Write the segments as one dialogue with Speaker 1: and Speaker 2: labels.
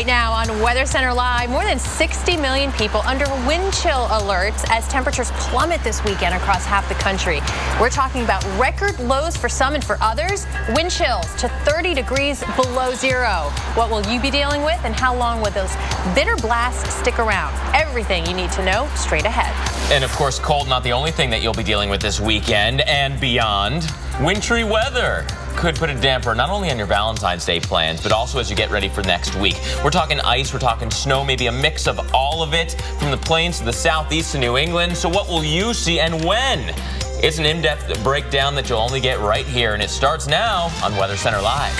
Speaker 1: Right now on Weather Center Live, more than 60 million people under wind chill alerts as temperatures plummet this weekend across half the country. We're talking about record lows for some and for others, wind chills to 30 degrees below zero. What will you be dealing with and how long will those bitter blasts stick around? Everything you need to know straight ahead.
Speaker 2: And of course, cold not the only thing that you'll be dealing with this weekend and beyond. Wintry weather could put a damper not only on your Valentine's Day plans, but also as you get ready for next week. We're talking ice, we're talking snow, maybe a mix of all of it from the plains to the southeast to New England. So what will you see and when? It's an in-depth breakdown that you'll only get right here, and it starts now on Weather Center Live.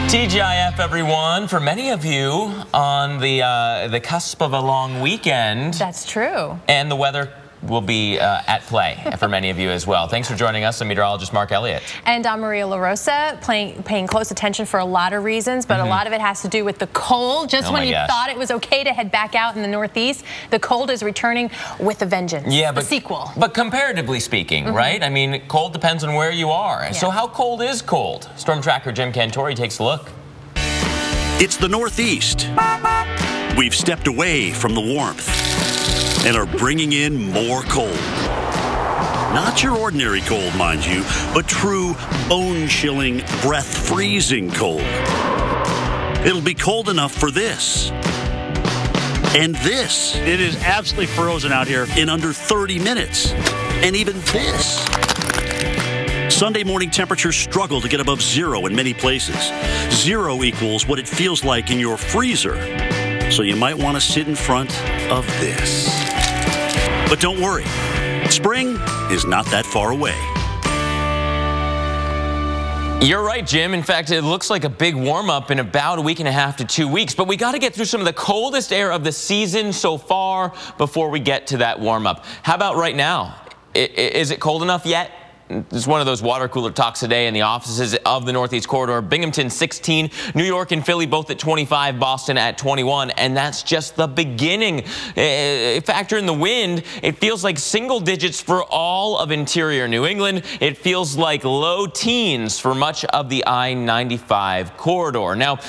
Speaker 2: TGIF, everyone. For many of you on the cusp of a long weekend.
Speaker 1: That's true.
Speaker 2: And the weather will be at play for many of you as well. Thanks for joining us. I'm meteorologist Mark Elliott.
Speaker 1: And I'm Maria LaRosa, paying close attention for a lot of reasons, but a lot of it has to do with the cold. Just when you thought it was okay to head back out in the Northeast, the cold is returning with a vengeance. Yeah, but the sequel.
Speaker 2: But comparatively speaking, right? I mean, cold depends on where you are. Yeah. So how cold is cold? Storm tracker Jim Cantori takes a look.
Speaker 3: It's the Northeast. We've stepped away from the warmth and are bringing in more cold. Not your ordinary cold, mind you, but true bone-chilling, breath-freezing cold. It'll be cold enough for this and this.
Speaker 4: It is absolutely frozen out here.
Speaker 3: In under 30 minutes. And even this. Sunday morning temperatures struggle to get above zero in many places. Zero equals what it feels like in your freezer. So you might want to sit in front of this. But don't worry, spring is not that far away.
Speaker 2: You're right, Jim. In fact, it looks like a big warm-up in about a week and a half to 2 weeks. But we got to get through some of the coldest air of the season so far before we get to that warm-up. How about right now? Is it cold enough yet? It's one of those water cooler talks today in the offices of the Northeast Corridor. Binghamton 16, New York and Philly both at 25, Boston at 21, and that's just the beginning. Factor in the wind, it feels like single digits for all of interior New England. It feels like low teens for much of the I-95 corridor. Now,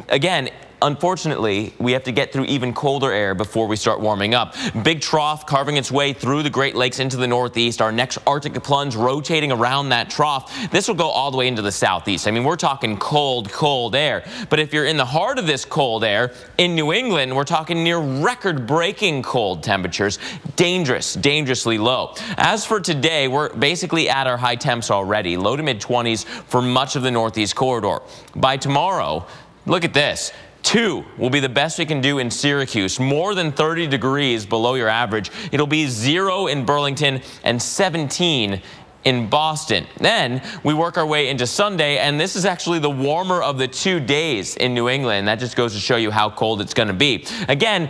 Speaker 2: again, unfortunately, we have to get through even colder air before we start warming up. Big trough carving its way through the Great Lakes into the Northeast. Our next Arctic plunge rotating around that trough. This will go all the way into the Southeast. I mean, we're talking cold, cold air. But if you're in the heart of this cold air, in New England, we're talking near record-breaking cold temperatures. Dangerous, dangerously low. As for today, we're basically at our high temps already. Low to mid-20s for much of the Northeast Corridor. By tomorrow, look at this. 2 will be the best we can do in Syracuse, more than 30 degrees below your average. It'll be 0 in Burlington and 17 in Boston. Then we work our way into Sunday, and this is actually the warmer of the 2 days in New England. That just goes to show you how cold it's going to be. Again,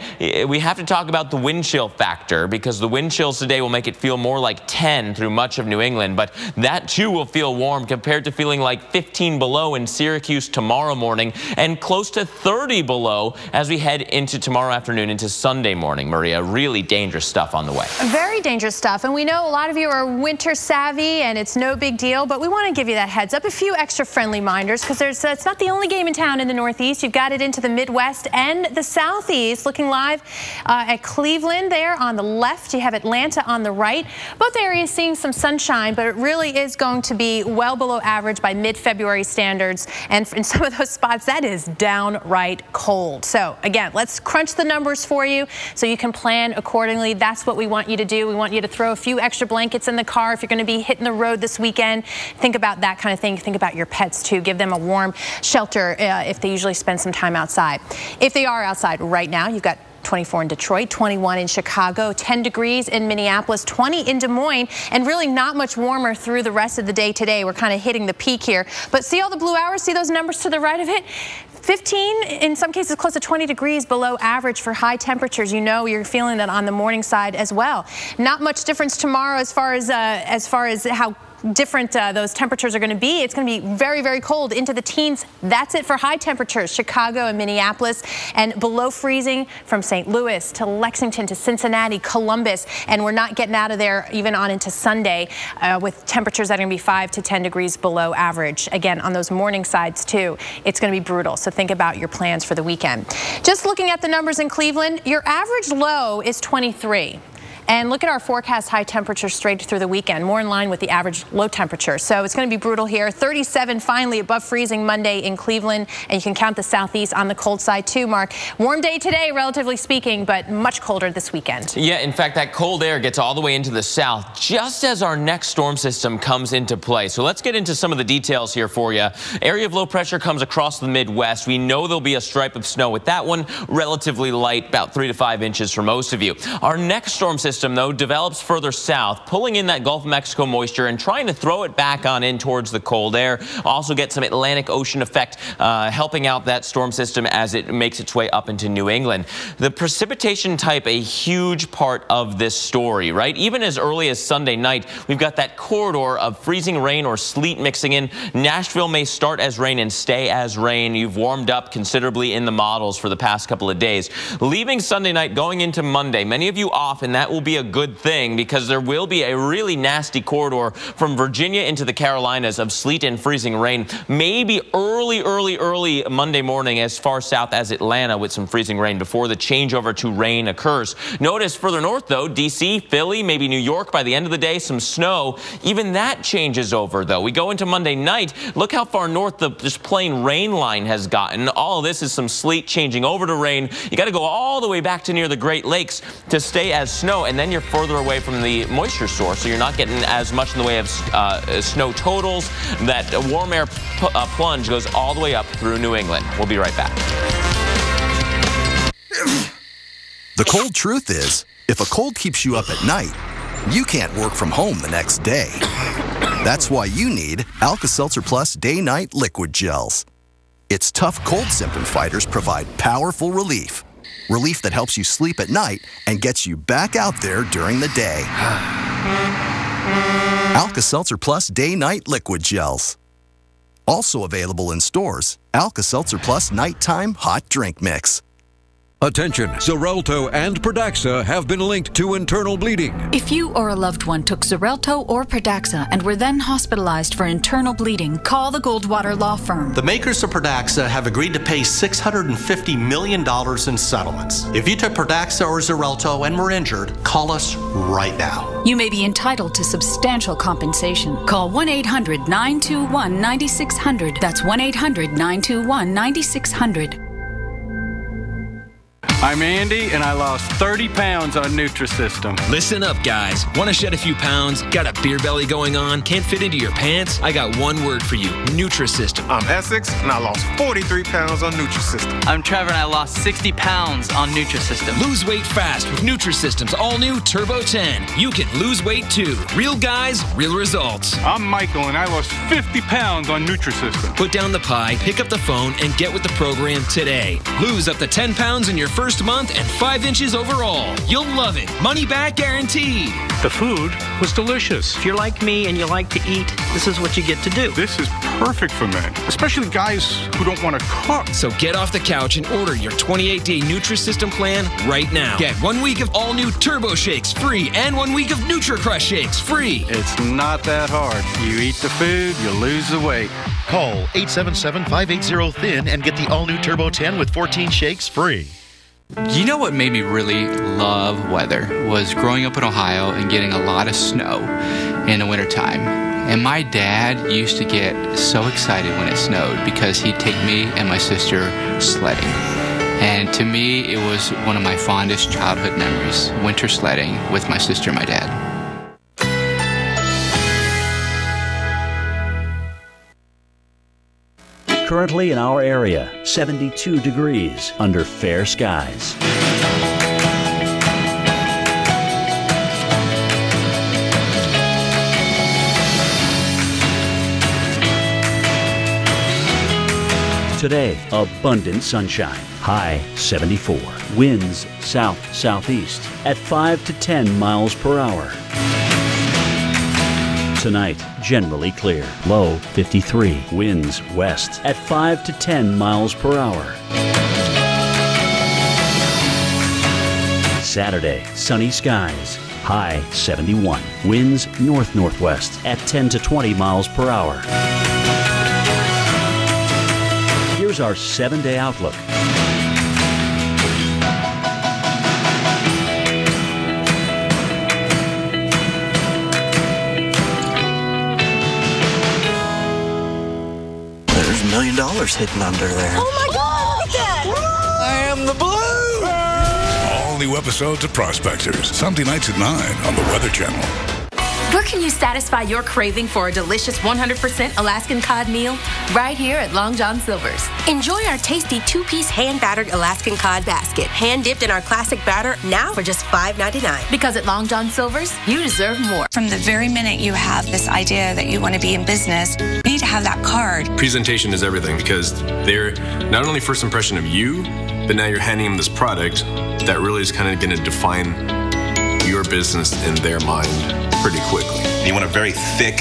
Speaker 2: we have to talk about the wind chill factor because the wind chills today will make it feel more like 10 through much of New England, but that too will feel warm compared to feeling like 15 below in Syracuse tomorrow morning and close to 30 below as we head into tomorrow afternoon into Sunday morning. Maria, really dangerous stuff on the way.
Speaker 1: Very dangerous stuff, and we know a lot of you are winter savvy and it's no big deal, but we want to give you that heads up. A few extra friendly reminders because it's not the only game in town in the Northeast. You've got it into the Midwest and the Southeast. Looking live at Cleveland there on the left. You have Atlanta on the right. Both areas seeing some sunshine, but it really is going to be well below average by mid-February standards. And in some of those spots, that is downright cold. So again, let's crunch the numbers for you so you can plan accordingly. That's what we want you to do. We want you to throw a few extra blankets in the car if you're going to be hitting the road this weekend. Think about that kind of thing. Think about your pets too. Give them a warm shelter if they usually spend some time outside. If they are outside right now, you've got 24 in Detroit, 21 in Chicago, 10 degrees in Minneapolis, 20 in Des Moines, and really not much warmer through the rest of the day today. We're kind of hitting the peak here. But see all the blue hours? See those numbers to the right of it? 15, in some cases close to 20 degrees below average for high temperatures. You know you're feeling that on the morning side as well. Not much difference tomorrow as far as how different those temperatures are going to be. It's going to be very, very cold into the teens. That's it for high temperatures. Chicago and Minneapolis, and below freezing from St. Louis to Lexington to Cincinnati, Columbus, and we're not getting out of there even on into Sunday with temperatures that are going to be 5 to 10 degrees below average. Again, on those morning sides too, it's going to be brutal. So think about your plans for the weekend. Just looking at the numbers in Cleveland, your average low is 23. And look at our forecast high temperature straight through the weekend, more in line with the average low temperature. So it's going to be brutal here. 37 finally above freezing Monday in Cleveland, and you can count the southeast on the cold side too, Mark. Warm day today, relatively speaking, but much colder this weekend.
Speaker 2: Yeah, in fact, that cold air gets all the way into the south just as our next storm system comes into play. So let's get into some of the details here for you. Area of low pressure comes across the Midwest. We know there'll be a stripe of snow with that one, relatively light, about 3 to 5 inches for most of you. Our next storm system, though, develops further south, pulling in that Gulf of Mexico moisture and trying to throw it back on in towards the cold air. Also get some Atlantic Ocean effect, helping out that storm system as it makes its way up into New England. The precipitation type, a huge part of this story, right? Even as early as Sunday night, we've got that corridor of freezing rain or sleet mixing in. Nashville may start as rain and stay as rain. You've warmed up considerably in the models for the past couple of days. Leaving Sunday night, going into Monday, many of you off, and that will be a good thing because there will be a really nasty corridor from Virginia into the Carolinas of sleet and freezing rain. Maybe early Monday morning as far south as Atlanta with some freezing rain before the changeover to rain occurs. Notice further north, though, D.C., Philly, maybe New York, by the end of the day, some snow. Even that changes over, though. We go into Monday night. Look how far north the just plain rain line has gotten. All of this is some sleet changing over to rain. You got to go all the way back to near the Great Lakes to stay as snow, and then you're further away from the moisture source, so you're not getting as much in the way of snow totals. That warm air plunge goes all the way up through New England. We'll be right back.
Speaker 5: The cold truth is, if a cold keeps you up at night, you can't work from home the next day. That's why you need Alka-Seltzer Plus Day-Night Liquid Gels. Its tough cold symptom fighters provide powerful relief. Relief that helps you sleep at night and gets you back out there during the day. Alka-Seltzer Plus Day-Night Liquid Gels. Also available in stores, Alka-Seltzer Plus Nighttime Hot Drink Mix.
Speaker 6: Attention, Xarelto and Pradaxa have been linked to internal bleeding.
Speaker 7: If you or a loved one took Xarelto or Pradaxa and were then hospitalized for internal bleeding, call the Goldwater Law Firm.
Speaker 8: The makers of Pradaxa have agreed to pay $650 million in settlements. If you took Pradaxa or Xarelto and were injured, call us right now.
Speaker 7: You may be entitled to substantial compensation. Call 1-800-921-9600. That's 1-800-921-9600.
Speaker 9: I'm Andy, and I lost 30 pounds on Nutrisystem.
Speaker 10: Listen up, guys. Want to shed a few pounds? Got a beer belly going on? Can't fit into your pants? I got one word for you, Nutrisystem.
Speaker 11: I'm Essex, and I lost 43 pounds on Nutrisystem.
Speaker 12: I'm Trevor, and I lost 60 pounds on Nutrisystem.
Speaker 10: Lose weight fast with Nutrisystem's all-new Turbo 10. You can lose weight, too. Real guys, real results.
Speaker 9: I'm Michael, and I lost 50 pounds on Nutrisystem.
Speaker 10: Put down the pie, pick up the phone, and get with the program today. Lose up to 10 pounds in your first month and 5 inches overall. You'll love it. Money back guaranteed.
Speaker 4: The food was delicious.
Speaker 12: If you're like me and you like to eat, this is what you get to do.
Speaker 9: This is perfect for men, especially guys who don't want to cook.
Speaker 10: So get off the couch and order your 28-day Nutrisystem plan right now. Get 1 week of all-new Turbo Shakes free and 1 week of NutriCrush Shakes free.
Speaker 9: It's not that hard. You eat the food, you lose the weight.
Speaker 13: Call 877-580-THIN and get the all-new Turbo 10 with 14 shakes free.
Speaker 14: You know what made me really love weather was growing up in Ohio and getting a lot of snow in the wintertime. And my dad used to get so excited when it snowed because he'd take me and my sister sledding. And to me, it was one of my fondest childhood memories, winter sledding with my sister and my dad.
Speaker 15: Currently in our area, 72 degrees under fair skies. Today, abundant sunshine, high 74. Winds south-southeast at 5 to 10 miles per hour. Tonight, generally clear. Low 53. Winds west at 5 to 10 miles per hour. Saturday, sunny skies. High 71. Winds north-northwest at 10 to 20 miles per hour. Here's our 7-day outlook.
Speaker 16: There's $1 million hidden under there.
Speaker 17: Oh my God, look at that!
Speaker 16: I am the blue!
Speaker 18: All new episodes of Prospectors, Sunday nights at 9 on the Weather Channel.
Speaker 19: Where can you satisfy your craving for a delicious 100% Alaskan cod meal? Right here at Long John Silver's. Enjoy our tasty 2-piece hand-battered Alaskan cod basket, hand-dipped in our classic batter, now for just $5.99. Because at Long John Silver's, you deserve more.
Speaker 20: From the very minute you have this idea that you want to be in business, you need to have that card.
Speaker 21: Presentation is everything because they're not only first impression of you, but now you're handing them this product that really is kind of going to define your business in their mind pretty quickly.
Speaker 22: You want a very thick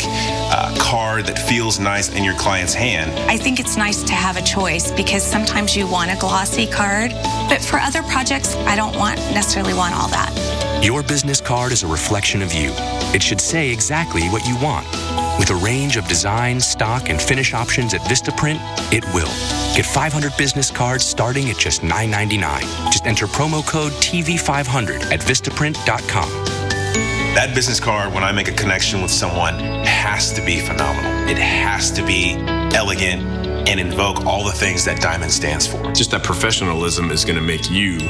Speaker 22: card that feels nice in your client's hand.
Speaker 20: I think it's nice to have a choice because sometimes you want a glossy card, but for other projects, I don't necessarily want all that.
Speaker 23: Your business card is a reflection of you. It should say exactly what you want. With a range of design, stock, and finish options at Vistaprint, it will. Get 500 business cards starting at just $9.99. Just enter promo code TV500 at Vistaprint.com.
Speaker 22: That business card, when I make a connection with someone, has to be phenomenal. It has to be elegant and invoke all the things that Diamond stands for.
Speaker 21: Just that professionalism is going to make you,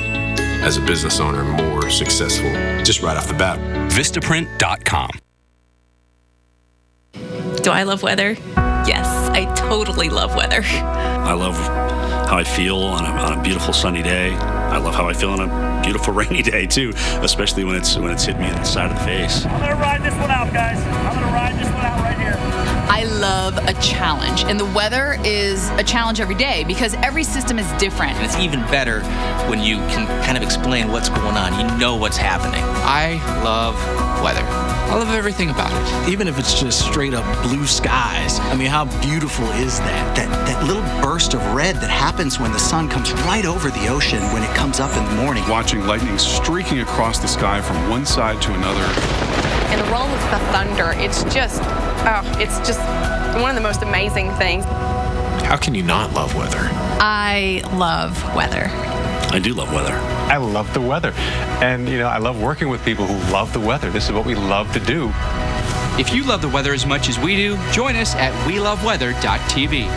Speaker 21: as a business owner, more successful just right off the bat.
Speaker 23: Vistaprint.com.
Speaker 24: Do I love weather? Yes, I totally love weather.
Speaker 25: I love how I feel on a beautiful sunny day. I love how I feel on a beautiful rainy day too, especially when it's hit me in the side of the face.
Speaker 26: I'm gonna ride this one out, guys. I'm gonna ride this one out right here.
Speaker 27: I love a challenge, and the weather is a challenge every day because every system is different.
Speaker 28: And it's even better when you can kind of explain what's going on. You know what's happening.
Speaker 14: I love weather. I love everything about it.
Speaker 16: Even if it's just straight up blue skies. I mean, how beautiful is that? That little burst of red that happens when the sun comes right over the ocean when it comes up in the morning.
Speaker 9: Watching lightning streaking across the sky from one side to another.
Speaker 29: And the roll of the thunder, it's just one of the most amazing things.
Speaker 21: How can you not love weather?
Speaker 1: I love weather.
Speaker 25: I do love weather.
Speaker 30: I love the weather. And, I love working with people who love the weather. This is what we love to do.
Speaker 14: If you love the weather as much as we do, join us at weloveweather.tv.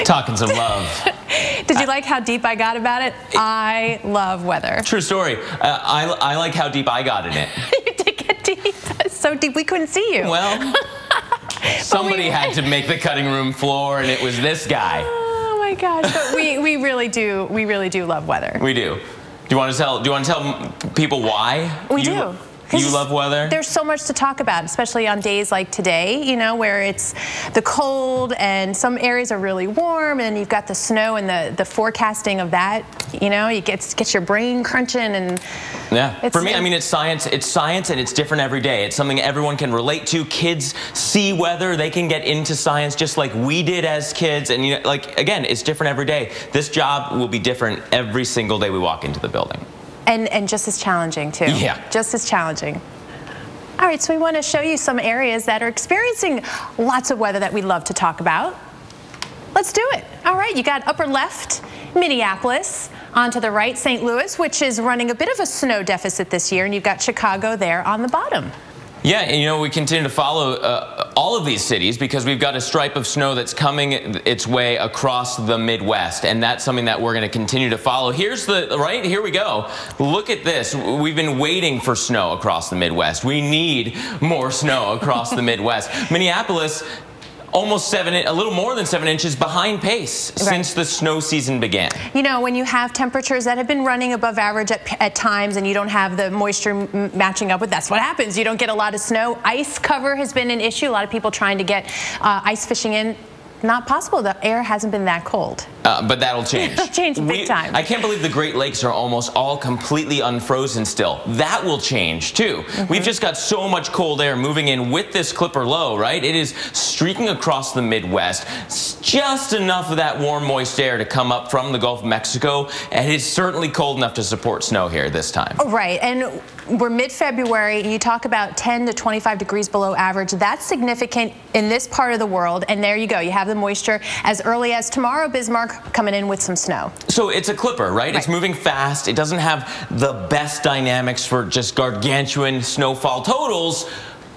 Speaker 2: Talking some love.
Speaker 1: Did you like how deep I got about it? I love weather.
Speaker 2: True story. I like how deep I got in it.
Speaker 1: You did get deep. So deep we couldn't see you.
Speaker 2: Well, somebody had to make the cutting room floor, and it was this guy.
Speaker 1: Oh my gosh! But we really do love weather.
Speaker 2: We do. Do you want to tell people why?
Speaker 1: We do.
Speaker 2: You love weather?
Speaker 1: There's so much to talk about, especially on days like today, where it's the cold and some areas are really warm, and you've got the snow and the forecasting of that. You get your brain crunching and.
Speaker 2: Yeah. For me, I mean, it's science. It's science, and it's different every day. It's something everyone can relate to. Kids see weather; they can get into science just like we did as kids. And again, it's different every day. This job will be different every single day we walk into the building.
Speaker 1: And just as challenging, too.
Speaker 2: Yeah.
Speaker 1: Just as challenging. All right, so we want to show you some areas that are experiencing lots of weather that we love to talk about. Let's do it. All right, you got upper left, Minneapolis. On to the right, St. Louis, which is running a bit of a snow deficit this year, and you've got Chicago there on the bottom.
Speaker 2: Yeah, and we continue to follow all of these cities because we've got a stripe of snow that's coming its way across the Midwest, and that's something that we're going to continue to follow. Here we go. Look at this. We've been waiting for snow across the Midwest. We need more snow across the Midwest. Minneapolis, almost a little more than 7 inches behind pace since the snow season began.
Speaker 1: When you have temperatures that have been running above average at times and you don't have the moisture matching up with, that's what happens. You don't get a lot of snow. Ice cover has been an issue. A lot of people trying to get ice fishing in. not possible. The air hasn't been that cold.
Speaker 2: But that'll change.
Speaker 1: It'll change big time.
Speaker 2: I can't believe the Great Lakes are almost all completely unfrozen still. That will change too. We've just got so much cold air moving in with this Clipper low, right? It is streaking across the Midwest. It's just enough of that warm, moist air to come up from the Gulf of Mexico, and it's certainly cold enough to support snow here this time.
Speaker 1: Right, and we're mid-February. You talk about 10 to 25 degrees below average. That's significant in this part of the world, and there you go. You have the moisture as early as tomorrow. Bismarck coming in with some snow.
Speaker 2: So it's a Clipper, right? It's moving fast. It doesn't have the best dynamics for just gargantuan snowfall totals,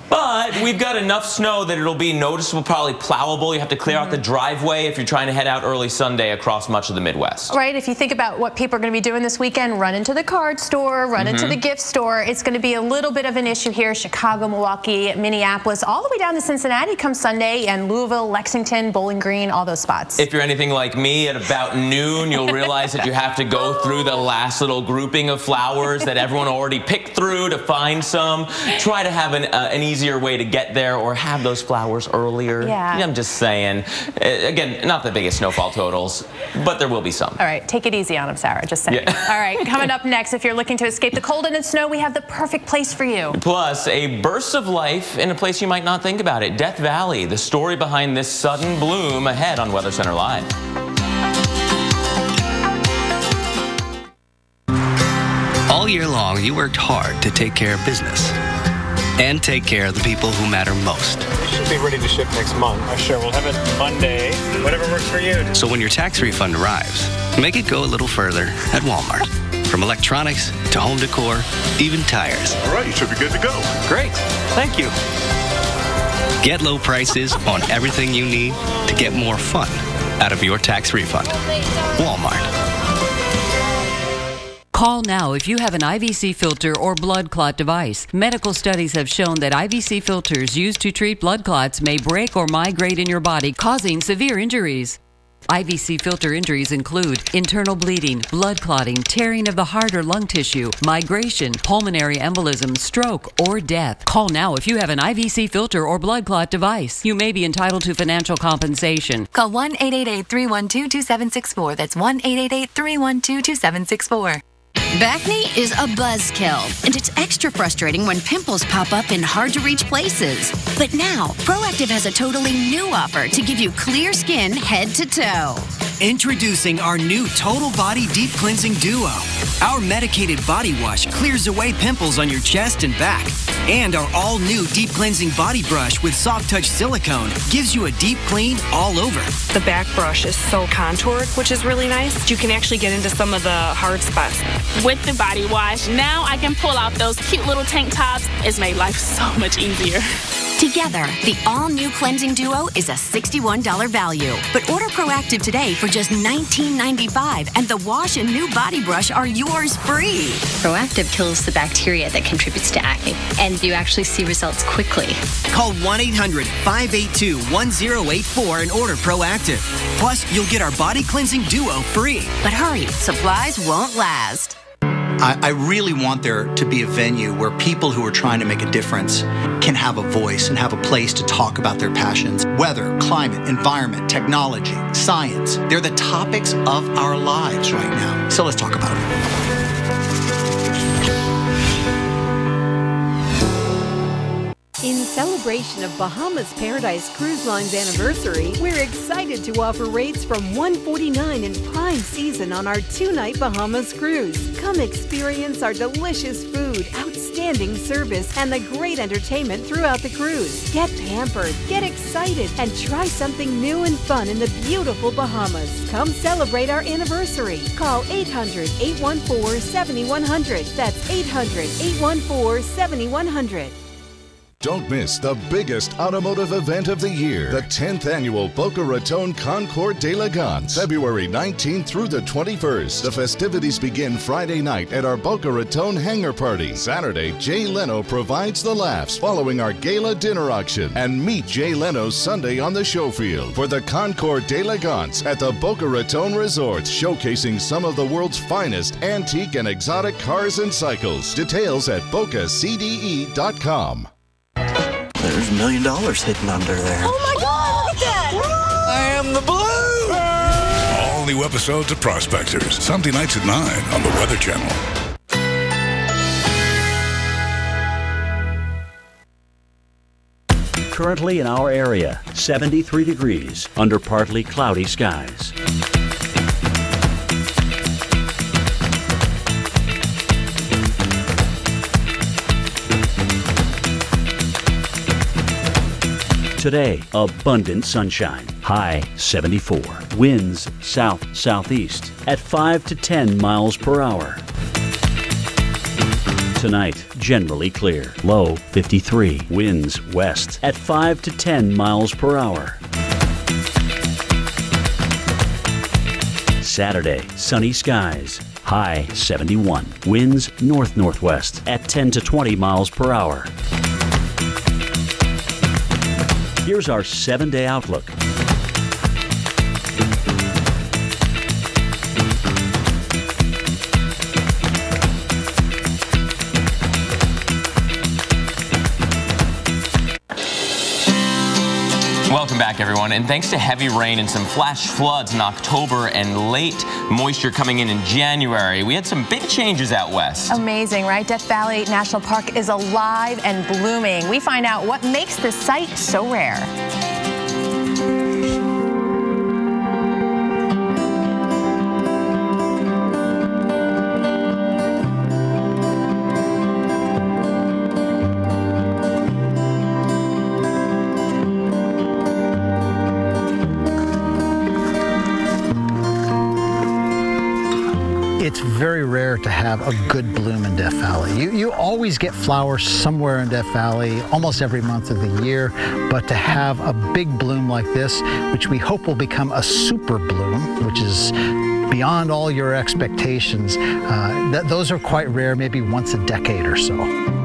Speaker 2: but we've got enough snow that it'll be noticeable, probably plowable. You have to clear out the driveway if you're trying to head out early Sunday across much of the Midwest.
Speaker 1: Right, if you think about what people are going to be doing this weekend, run into the card store, run into the gift store. It's going to be a little bit of an issue here. Chicago, Milwaukee, Minneapolis, all the way down to Cincinnati come Sunday, and Louisville, Lexington, Bowling Green, all those spots.
Speaker 2: If you're anything like me, at about noon, you'll realize that you have to go through the last little grouping of flowers that everyone already picked through to find some. Try to have an easier way to get there, or have those flowers earlier.
Speaker 1: Yeah.
Speaker 2: I'm just saying. Again, not the biggest snowfall totals, but there will be some.
Speaker 1: All right, take it easy on them, Sarah, just saying.
Speaker 2: Yeah.
Speaker 1: All right, coming up next, if you're looking to escape the cold and snow, we have the perfect place for you.
Speaker 2: Plus, a burst of life in a place you might not think about it, Death Valley, the story behind this sudden bloom, ahead on Weather Center Live.
Speaker 23: All year long, you worked hard to take care of business and take care of the people who matter most.
Speaker 3: We should be ready to ship next month. Sure, we'll have it Monday, whatever works for you.
Speaker 23: So when your tax refund arrives, make it go a little further at Walmart. From electronics to home decor, even tires.
Speaker 18: All right, you should be good to go.
Speaker 3: Great, thank you.
Speaker 23: Get low prices on everything you need to get more fun out of your tax refund. Walmart.
Speaker 4: Call now if you have an IVC filter or blood clot device. Medical studies have shown that IVC filters used to treat blood clots may break or migrate in your body, causing severe injuries. IVC filter injuries include internal bleeding, blood clotting, tearing of the heart or lung tissue, migration, pulmonary embolism, stroke, or death. Call now if you have an IVC filter or blood clot device. You may be entitled to financial compensation.
Speaker 19: Call 1-888-312-2764. That's 1-888-312-2764.
Speaker 5: Bacne is a buzzkill, and it's extra frustrating when pimples pop up in hard-to-reach places. But now, Proactiv has a totally new offer to give you clear skin head to toe.
Speaker 6: Introducing our new Total Body Deep Cleansing Duo. Our medicated body wash clears away pimples on your chest and back. And our all-new Deep Cleansing Body Brush with Soft Touch Silicone gives you a deep clean all over.
Speaker 29: The back brush is so contoured, which is really nice. You can actually get into some of the hard spots.
Speaker 7: With the body wash, now I can pull out those cute little tank tops. It's made life so much easier.
Speaker 5: Together, the all-new Cleansing Duo is a $61 value. But order Proactiv today for just $19.95, and the wash and new body brush are yours free.
Speaker 8: Proactiv kills the bacteria that contributes to acne, and you actually see results quickly.
Speaker 6: Call 1-800-582-1084 and order Proactiv. Plus, you'll get our Body Cleansing Duo free.
Speaker 5: But hurry, supplies won't last.
Speaker 16: I really want there to be a venue where people who are trying to make a difference can have a voice and have a place to talk about their passions. Weather, climate, environment, technology, science. They're the topics of our lives right now. So let's talk about it.
Speaker 10: In celebration of Bahamas Paradise Cruise Line's anniversary, we're excited to offer rates from $149 in prime season on our 2-night Bahamas cruise. Come experience our delicious food, outstanding service, and the great entertainment throughout the cruise. Get pampered, get excited, and try something new and fun in the beautiful Bahamas. Come celebrate our anniversary. Call 800-814-7100. That's 800-814-7100.
Speaker 11: Don't miss the biggest automotive event of the year, the 10th annual Boca Raton Concours d'Elegance, February 19th through the 21st. The festivities begin Friday night at our Boca Raton hangar party. Saturday, Jay Leno provides the laughs following our gala dinner auction. And meet Jay Leno Sunday on the show field for the Concours d'Elegance at the Boca Raton Resort, showcasing some of the world's finest antique and exotic cars and cycles. Details at bocacde.com.
Speaker 16: There's $1 million hidden under there.
Speaker 17: Oh my God, look at that!
Speaker 12: I
Speaker 9: in the blue.
Speaker 18: All new episodes of Prospectors, Sunday nights at 9 on the Weather Channel.
Speaker 12: Currently in our area, 73 degrees under partly cloudy skies. Today, abundant sunshine. High 74. Winds south-southeast at 5 to 10 miles per hour. Tonight, generally clear. Low 53. Winds west at 5 to 10 miles per hour. Saturday, sunny skies. High 71. Winds north-northwest at 10 to 20 miles per hour. Here's our 7-day outlook.
Speaker 2: Welcome back, everyone, and thanks to heavy rain and some flash floods in October and late moisture coming in January, we had some big changes out west.
Speaker 1: Amazing, right? Death Valley National Park is alive and blooming. We find out what makes this site so rare.
Speaker 13: It's very rare to have a good bloom in Death Valley. You always get flowers somewhere in Death Valley almost every month of the year, but to have a big bloom like this, which we hope will become a super bloom, which is beyond all your expectations, those are quite rare, maybe once a decade or so.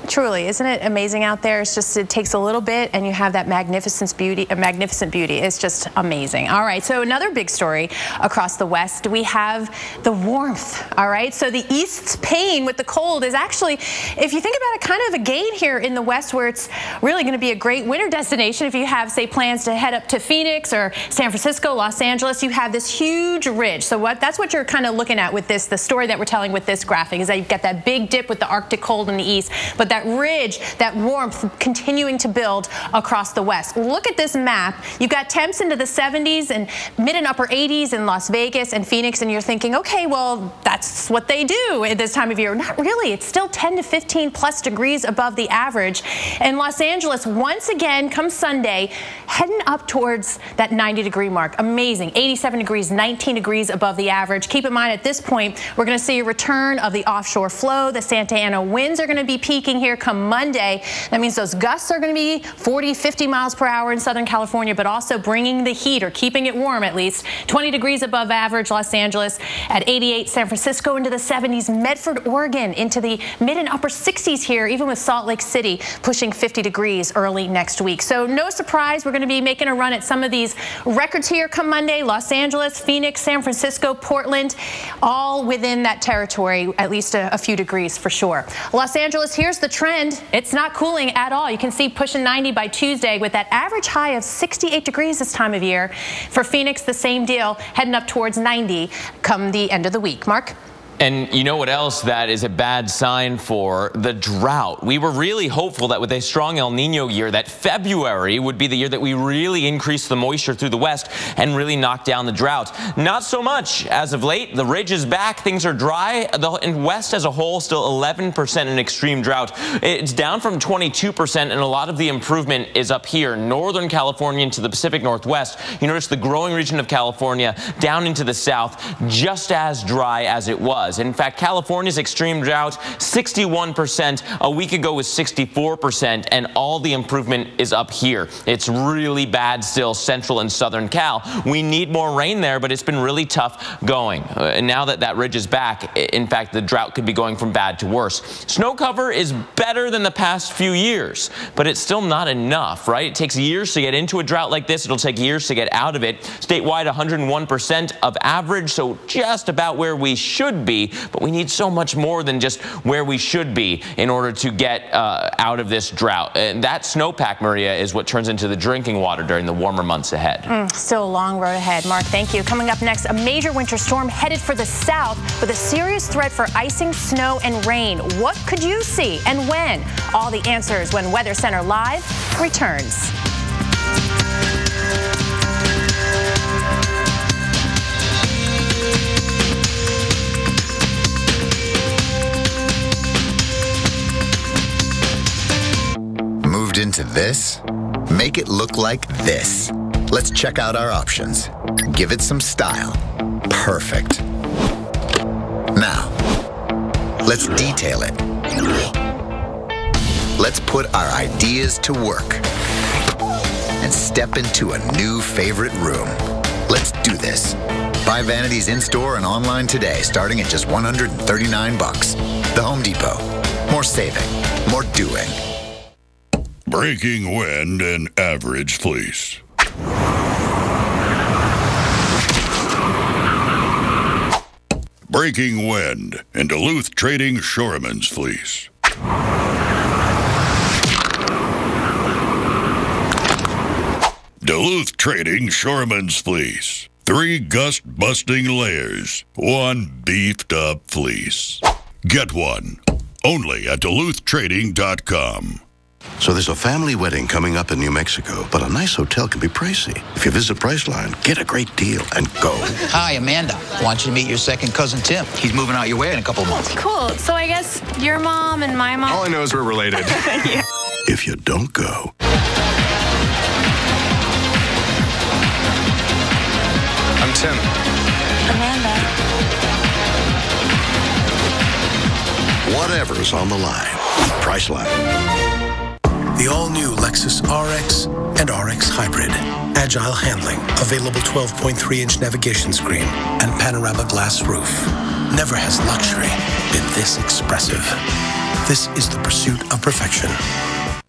Speaker 1: Truly, isn't it amazing out there? It's just, it takes a little bit and you have that magnificent beauty. It's just amazing. All right, so another big story across the West, we have the warmth, all right? So the East's pain with the cold is actually, if you think about it, kind of a gain here in the West where it's really going to be a great winter destination. If you have, say, plans to head up to Phoenix or San Francisco, Los Angeles, you have this huge ridge. So that's what you're kind of looking at with this, the story that we're telling with this graphic is that you've got that big dip with the Arctic cold in the East, but that ridge, that warmth continuing to build across the West. Look at this map. You've got temps into the 70s and mid and upper 80s in Las Vegas and Phoenix, and you're thinking, okay, well, that's what they do at this time of year. Not really. It's still 10 to 15 plus degrees above the average. And Los Angeles, once again, come Sunday, heading up towards that 90-degree mark. Amazing. 87 degrees, 19 degrees above the average. Keep in mind, at this point, we're going to see a return of the offshore flow. The Santa Ana winds are going to be peaking here come Monday. That means those gusts are going to be 40, 50 miles per hour in Southern California, but also bringing the heat or keeping it warm at least. 20 degrees above average, Los Angeles at 88, San Francisco into the 70s, Medford, Oregon into the mid and upper 60s here, even with Salt Lake City pushing 50 degrees early next week. So no surprise, we're going to be making a run at some of these records here come Monday. Los Angeles, Phoenix, San Francisco, Portland, all within that territory, at least a few degrees for sure. Los Angeles, here's the trend. It's not cooling at all. You can see pushing 90 by Tuesday with that average high of 68 degrees this time of year. For Phoenix, the same deal, heading up towards 90 come the end of the week. Mark?
Speaker 2: And you know what else that is a bad sign for? The drought. We were really hopeful that with a strong El Nino year, that February would be the year that we really increase the moisture through the West and really knock down the drought. Not so much as of late. The ridge is back. Things are dry. The West as a whole still 11% in extreme drought. It's down from 22%, and a lot of the improvement is up here, Northern California into the Pacific Northwest. You notice the growing region of California down into the south, just as dry as it was. In fact, California's extreme drought, 61%. A week ago was 64%, and all the improvement is up here. It's really bad still, central and southern Cal. We need more rain there, but it's been really tough going. And now that that ridge is back, in fact, the drought could be going from bad to worse. Snow cover is better than the past few years, but it's still not enough, right? It takes years to get into a drought like this. It'll take years to get out of it. Statewide, 101% of average, so just about where we should be. be, but we need so much more than just where we should be in order to get out of this drought. And that snowpack, Maria, is what turns into the drinking water during the warmer months ahead.
Speaker 1: Still a long road ahead. Mark, thank you. Coming up next, a major winter storm headed for the south with a serious threat for icing, snow, and rain. What could you see and when? All the answers when Weather Center Live returns.
Speaker 9: Moved into this? Make it look like this. Let's check out our options. Give it some style. Perfect. Now, let's detail it. Let's put our ideas to work and step into a new favorite room. Let's do this. Buy vanities in-store and online today, starting at just $139. The Home Depot. More saving, more doing.
Speaker 18: Breaking wind and average fleece. Breaking wind and Duluth Trading Shoreman's fleece. Duluth Trading Shoreman's fleece. 3 gust-busting layers. 1 beefed-up fleece. Get one. Only at DuluthTrading.com.
Speaker 15: So there's a family wedding coming up in New Mexico, but a nice hotel can be pricey. If you visit Priceline, get a great deal and go.
Speaker 20: Hi, Amanda. Want you to meet your second cousin, Tim. He's moving out your way in a couple of months.
Speaker 21: Cool. So I guess your mom and my mom...
Speaker 15: All I know is we're related.
Speaker 21: Yeah.
Speaker 15: If you don't go...
Speaker 3: I'm Tim.
Speaker 21: Amanda.
Speaker 15: Whatever's on the line. Priceline.
Speaker 22: The all-new Lexus RX and RX Hybrid. Agile handling, available 12.3-inch navigation screen, and panorama glass roof. Never has luxury been this expressive. This is the pursuit of perfection.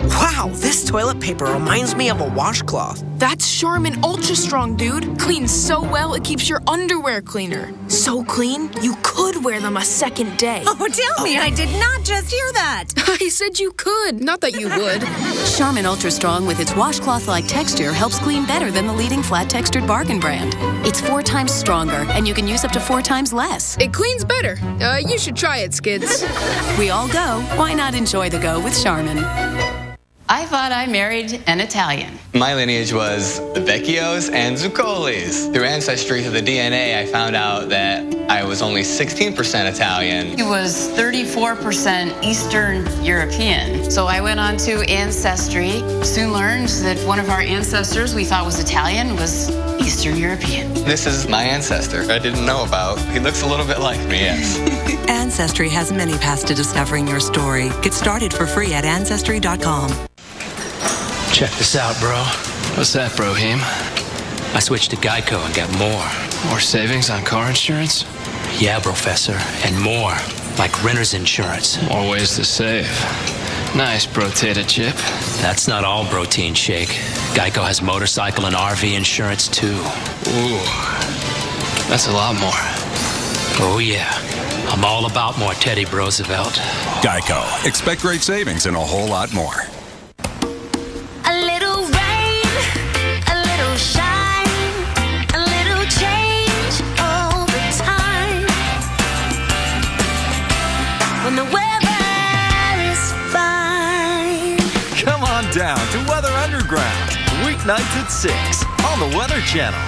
Speaker 24: Wow, this toilet paper reminds me of a washcloth.
Speaker 25: That's Charmin Ultra Strong, dude. Cleans so well, it keeps your underwear cleaner. So clean, you could wear them a second day.
Speaker 17: Oh, tell me, I did not just hear that.
Speaker 25: I said you could, not that you would.
Speaker 4: Charmin Ultra Strong with its washcloth-like texture helps clean better than the leading flat-textured bargain brand. It's 4 times stronger, and you can use up to 4 times less.
Speaker 25: It cleans better. You should try it, Skids.
Speaker 4: We all go. Why not enjoy the go with Charmin?
Speaker 26: I thought I married an Italian.
Speaker 27: My lineage was the Vecchios and Zuccolis. Through Ancestry, through the DNA, I found out that I was only 16% Italian.
Speaker 26: He was 34% Eastern European. So I went on to Ancestry, soon learned that one of our ancestors we thought was Italian was Eastern European.
Speaker 27: This is my ancestor I didn't know about. He looks a little bit like me, yes.
Speaker 28: Ancestry has many paths to discovering your story. Get started for free at Ancestry.com.
Speaker 31: Check this out, bro.
Speaker 32: What's that, Brohim?
Speaker 31: I switched to Geico and got more.
Speaker 32: More savings on car insurance?
Speaker 31: Yeah, Professor, and more. Like renter's insurance.
Speaker 32: More ways to save. Nice, Brotato Chip.
Speaker 31: That's not all protein shake. Geico has motorcycle and RV insurance, too.
Speaker 32: Ooh, that's a lot more.
Speaker 31: Oh, yeah. I'm all about more Teddy Roosevelt.
Speaker 33: Geico. Expect great savings and a whole lot more.
Speaker 17: A little rain, a little shine, a little change all the time. When the weather is fine.
Speaker 34: Come on down to Weather Underground, weeknights at 6 on the Weather Channel.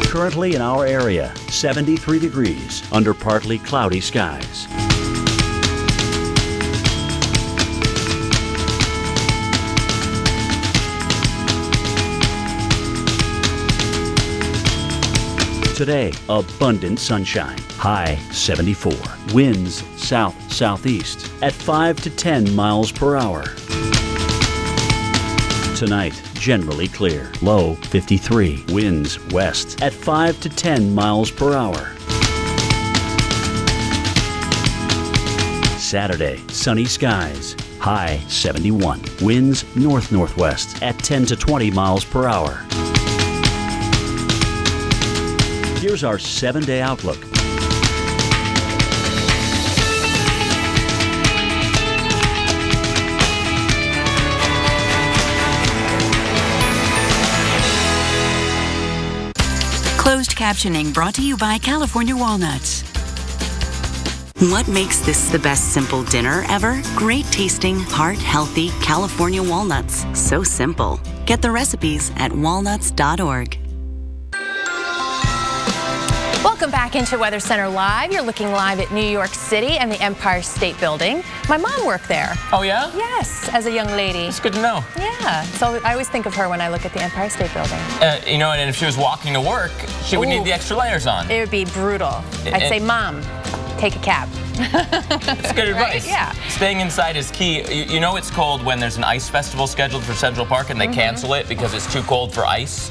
Speaker 12: Currently in our area, 73 degrees under partly cloudy skies. Today, abundant sunshine. High 74. Winds south-southeast at 5 to 10 miles per hour. Tonight, generally clear. Low 53. Winds west at 5 to 10 miles per hour. Saturday, sunny skies. High 71. Winds north-northwest at 10 to 20 miles per hour. Here's our 7-day outlook.
Speaker 2: Closed captioning brought to you by California Walnuts. What makes this the best simple dinner ever? Great tasting, heart-healthy California walnuts. So simple. Get the recipes at walnuts.org.
Speaker 1: Welcome back into Weather Center Live. You're looking live at New York City and the Empire State Building. My mom worked there.
Speaker 5: Oh, yeah?
Speaker 1: Yes, as a young lady.
Speaker 5: It's good to know.
Speaker 1: Yeah, so I always think of her when I look at the Empire State Building.
Speaker 5: You know, and if she was walking to work, she would need the extra layers on.
Speaker 1: It would be brutal. I'd say, Mom, take a cab.
Speaker 5: That's good advice.
Speaker 1: Right? Yeah.
Speaker 5: Staying inside is key. You know it's cold when there's an ice festival scheduled for Central Park and they cancel it because it's too cold for ice.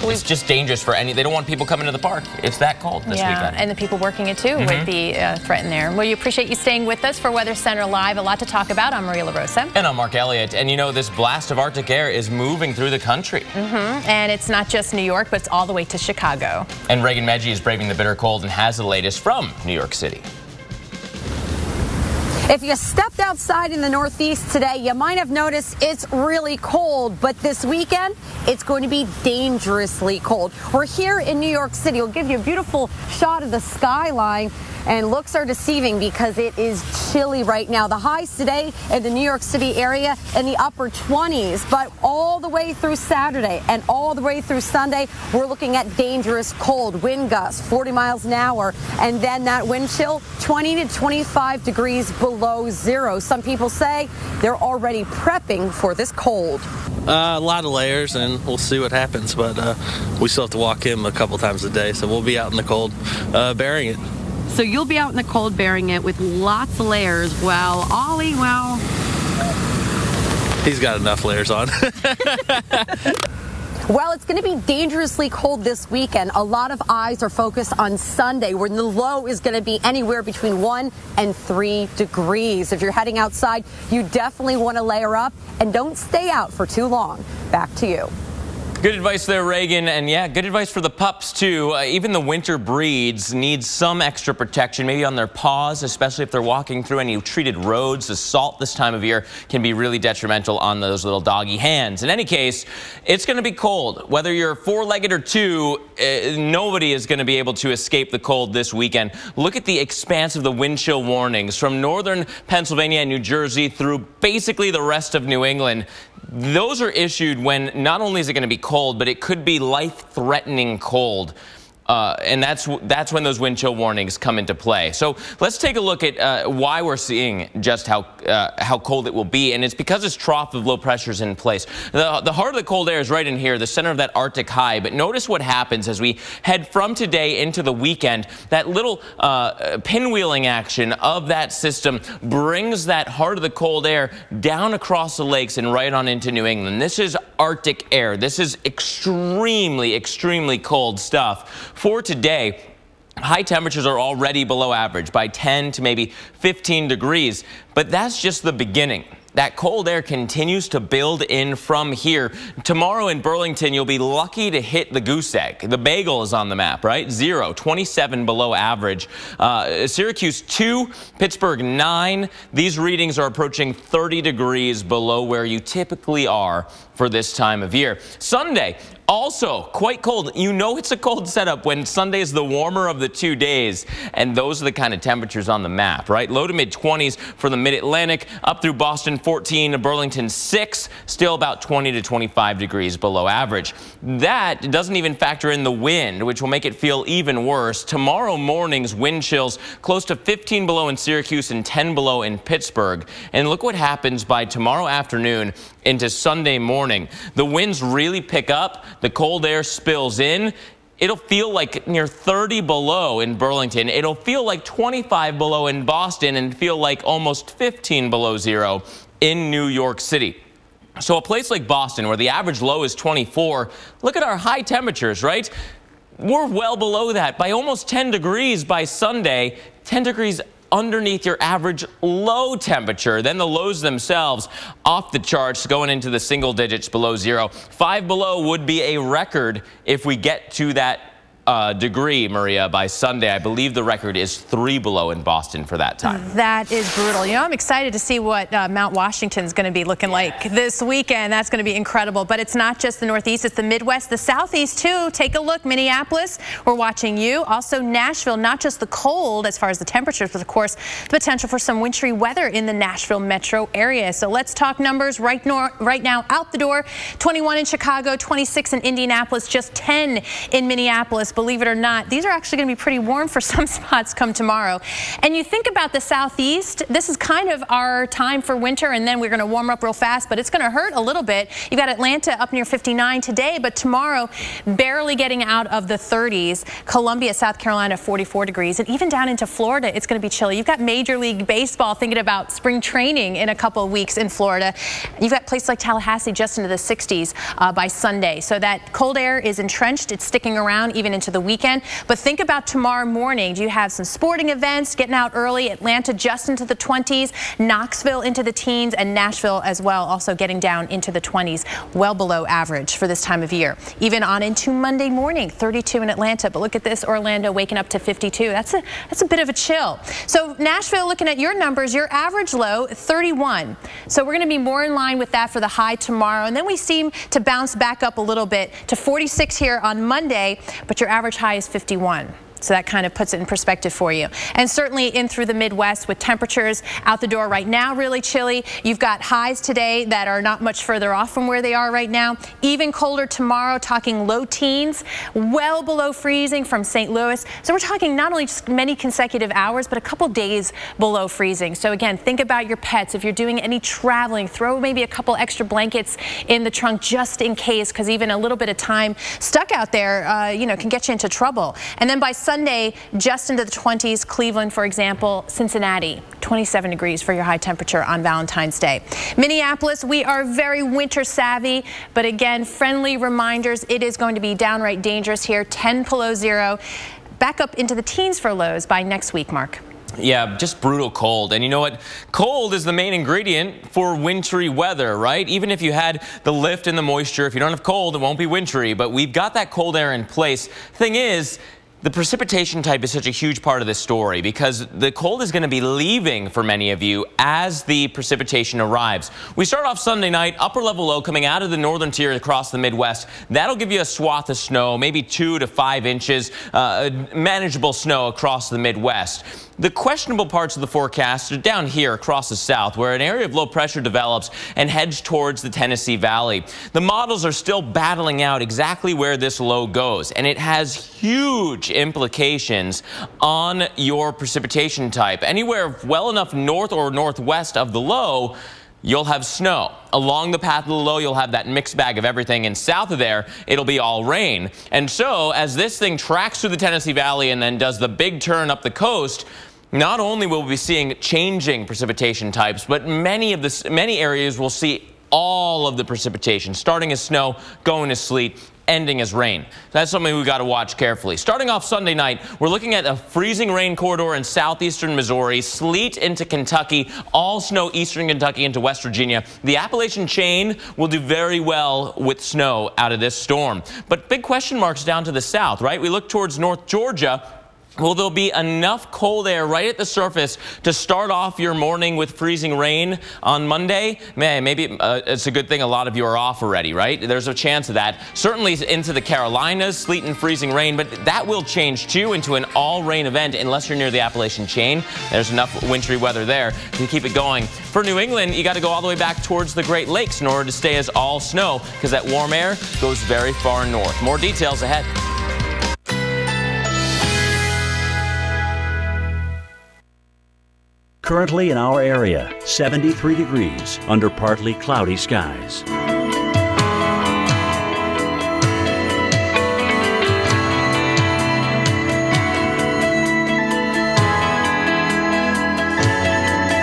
Speaker 5: It's just dangerous for they don't want people coming to the park. It's that cold this weekend.
Speaker 1: And the people working it too would be threatened there. Well, we appreciate you staying with us for Weather Center Live. A lot to talk about. I'm Maria LaRosa.
Speaker 5: And I'm Mark Elliott. And you know, this blast of Arctic air is moving through the country.
Speaker 1: And it's not just New York, but it's all the way to Chicago.
Speaker 5: And Reagan Medji is braving the bitter cold and has the latest from New York City.
Speaker 6: If you stepped outside in the Northeast today, you might have noticed it's really cold, but this weekend, it's going to be dangerously cold. We're here in New York City. We'll give you a beautiful shot of the skyline, and looks are deceiving because it is chilly right now. The highs today in the New York City area in the upper 20s, but all the way through Saturday and all the way through Sunday, we're looking at dangerous cold. Wind gusts 40 miles an hour, and then that wind chill 20 to 25 degrees below zero. Some people say they're already prepping for this cold.
Speaker 7: A lot of layers, and we'll see what happens, but we still have to walk in a couple times a day, so we'll be out in the cold bearing it.
Speaker 6: So you'll be out in the cold bearing it with lots of layers, while Ollie, well,
Speaker 7: he's got enough layers on.
Speaker 6: Well, it's going to be dangerously cold this weekend. A lot of eyes are focused on Sunday, where the low is going to be anywhere between 1 and 3 degrees. If you're heading outside, you definitely want to layer up and don't stay out for too long. Back to you.
Speaker 5: Good advice there, Reagan. And yeah, good advice for the pups, too. Even the winter breeds need some extra protection, maybe on their paws, especially if they're walking through any treated roads. The salt this time of year can be really detrimental on those little doggy hands. In any case, it's going to be cold. Whether you're four-legged or two, nobody is going to be able to escape the cold this weekend. Look at the expanse of the wind chill warnings from northern Pennsylvania and New Jersey through basically the rest of New England. Those are issued when not only is it going to be cold, but it could be life-threatening cold. And that's when those wind chill warnings come into play. So let's take a look at why we're seeing just how cold it will be. And it's because this trough of low pressure is in place. The heart of the cold air is right in here, the center of that Arctic high. But notice what happens as we head from today into the weekend. That little pinwheeling action of that system brings that heart of the cold air down across the lakes and right on into New England. This is Arctic air. This is extremely, extremely cold stuff. For today, high temperatures are already below average by 10 to maybe 15 degrees, but that's just the beginning. That cold air continues to build in from here. Tomorrow in Burlington, you'll be lucky to hit the goose egg. The bagel is on the map, right? 0, 27 below average. Syracuse 2, Pittsburgh 9. These readings are approaching 30 degrees below where you typically are for this time of year. Sunday, also quite cold. You know it's a cold setup when Sunday is the warmer of the 2 days, and those are the kind of temperatures on the map, right? Low to mid 20s for the mid-Atlantic, up through Boston 14 to Burlington 6, still about 20 to 25 degrees below average. That doesn't even factor in the wind, which will make it feel even worse. Tomorrow morning's wind chills close to 15 below in Syracuse and 10 below in Pittsburgh. And look what happens by tomorrow afternoon into Sunday morning. The winds really pick up. The cold air spills in. It'll feel like near 30 below in Burlington. It'll feel like 25 below in Boston and feel like almost 15 below zero in New York City. So a place like Boston, where the average low is 24, look at our high temperatures, right? We're well below that by almost 10 degrees by Sunday, 10 degrees underneath your average low temperature. Then the lows themselves off the charts, going into the single digits below zero. 5 below would be a record if we get to that degree, Maria, by Sunday. I believe the record is 3 below in Boston for that time.
Speaker 1: That is brutal. You know, I'm excited to see what Mount Washington's going to be looking like this weekend. That's going to be incredible. But it's not just the Northeast, it's the Midwest, the Southeast too. Take a look. Minneapolis, we're watching you. Also Nashville, not just the cold as far as the temperatures, but of course the potential for some wintry weather in the Nashville metro area. So let's talk numbers right now out the door. 21 in Chicago, 26 in Indianapolis, just 10 in Minneapolis. Believe it or not, these are actually going to be pretty warm for some spots come tomorrow. And you think about the Southeast, this is kind of our time for winter, and then we're going to warm up real fast, but it's going to hurt a little bit. You've got Atlanta up near 59 today, but tomorrow barely getting out of the 30s. Columbia, South Carolina, 44 degrees, and even down into Florida, it's going to be chilly. You've got Major League Baseball thinking about spring training in a couple of weeks in Florida. You've got places like Tallahassee just into the 60s by Sunday. So that cold air is entrenched. It's sticking around even into the weekend. But think about tomorrow morning. Do you have some sporting events getting out early? Atlanta just into the 20s, Knoxville into the teens, and Nashville as well, also getting down into the 20s, well below average for this time of year. Even on into Monday morning, 32 in Atlanta. But look at this, Orlando waking up to 52. That's a bit of a chill. So Nashville, looking at your numbers, your average low 31. So we're going to be more in line with that for the high tomorrow. And then we seem to bounce back up a little bit to 46 here on Monday, but your average high is 51. So that kind of puts it in perspective for you. And certainly in through the Midwest with temperatures out the door right now really chilly. You've got highs today that are not much further off from where they are right now. Even colder tomorrow, talking low teens, well below freezing from St. Louis. So we're talking not only just many consecutive hours, but a couple days below freezing. So again, think about your pets. If you're doing any traveling, throw maybe a couple extra blankets in the trunk just in case, because even a little bit of time stuck out there, you know, can get you into trouble. And then by Sunday, just into the 20s, Cleveland, for example, Cincinnati, 27 degrees for your high temperature on Valentine's Day. Minneapolis, we are very winter savvy, but again, friendly reminders, it is going to be downright dangerous here, 10 below zero, back up into the teens for lows by next week, Mark.
Speaker 5: Yeah, just brutal cold. And you know what? Cold is the main ingredient for wintry weather, right? Even if you had the lift and the moisture, if you don't have cold, it won't be wintry. But we've got that cold air in place. Thing is, the precipitation type is such a huge part of this story because the cold is going to be leaving for many of you as the precipitation arrives. We start off Sunday night, upper level low coming out of the northern tier across the Midwest. That'll give you a swath of snow, maybe 2 to 5 inches, manageable snow across the Midwest. The questionable parts of the forecast are down here across the south, where an area of low pressure develops and heads towards the Tennessee Valley. The models are still battling out exactly where this low goes, and it has huge implications on your precipitation type. Anywhere well enough north or northwest of the low, you'll have snow. Along the path of the low, you'll have that mixed bag of everything, and south of there, it'll be all rain. And so, as this thing tracks through the Tennessee Valley and then does the big turn up the coast, not only will we be seeing changing precipitation types, but many areas will see all of the precipitation, starting as snow, going as sleet, ending as rain. That's something we've got to watch carefully. Starting off Sunday night, we're looking at a freezing rain corridor in southeastern Missouri, sleet into Kentucky, all snow eastern Kentucky into West Virginia. The Appalachian chain will do very well with snow out of this storm. But big question marks down to the south, right? We look towards North Georgia. Will there be enough cold air right at the surface to start off your morning with freezing rain on Monday? Man, maybe it's a good thing a lot of you are off already, right? There's a chance of that. Certainly into the Carolinas, sleet and freezing rain, but that will change too into an all-rain event unless you're near the Appalachian chain. There's enough wintry weather there to keep it going. For New England, you got to go all the way back towards the Great Lakes in order to stay as all snow because that warm air goes very far north. More details ahead.
Speaker 12: Currently in our area, 73 degrees under partly cloudy skies.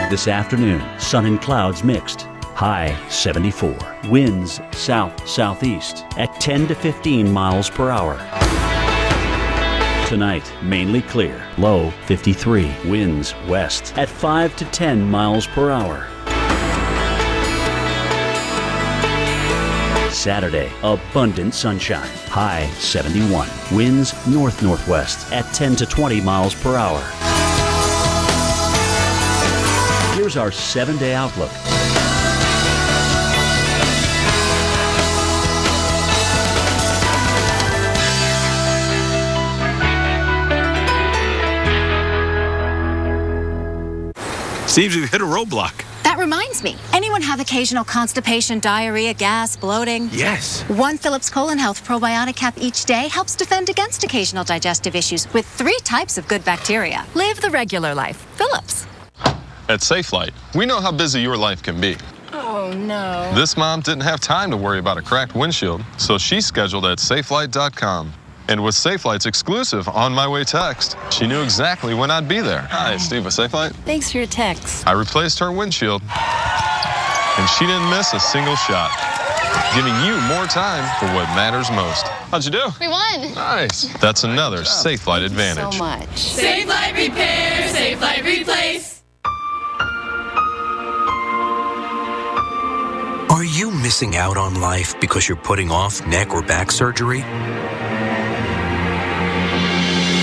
Speaker 12: This afternoon, sun and clouds mixed. High 74. Winds south-southeast at 10 to 15 miles per hour. Tonight, mainly clear. Low 53. Winds west at 5 to 10 miles per hour. Saturday, abundant sunshine. High 71. Winds north-northwest at 10 to 20 miles per hour. Here's our 7-day outlook.
Speaker 3: Seems you've hit a roadblock.
Speaker 8: That reminds me. Anyone have occasional constipation, diarrhea, gas, bloating?
Speaker 3: Yes.
Speaker 8: One Phillips Colon Health probiotic cap each day helps defend against occasional digestive issues with 3 types of good bacteria. Live the regular life. Phillips.
Speaker 9: At Safelite, we know how busy your life can be.
Speaker 21: Oh, no.
Speaker 9: This mom didn't have time to worry about a cracked windshield, so she scheduled at Safelite.com. And with Safelite's exclusive On My Way text, she knew exactly when I'd be there. Hi, Steve with Safelite.
Speaker 8: Thanks for your text.
Speaker 9: I replaced her windshield, and she didn't miss a single shot, giving you more time for what matters most. How'd you do?
Speaker 21: We won.
Speaker 9: Nice. That's another Safelite advantage.
Speaker 8: So much.
Speaker 21: Safelite Repair, Safelite Replace.
Speaker 10: Are you missing out on life because you're putting off neck or back surgery?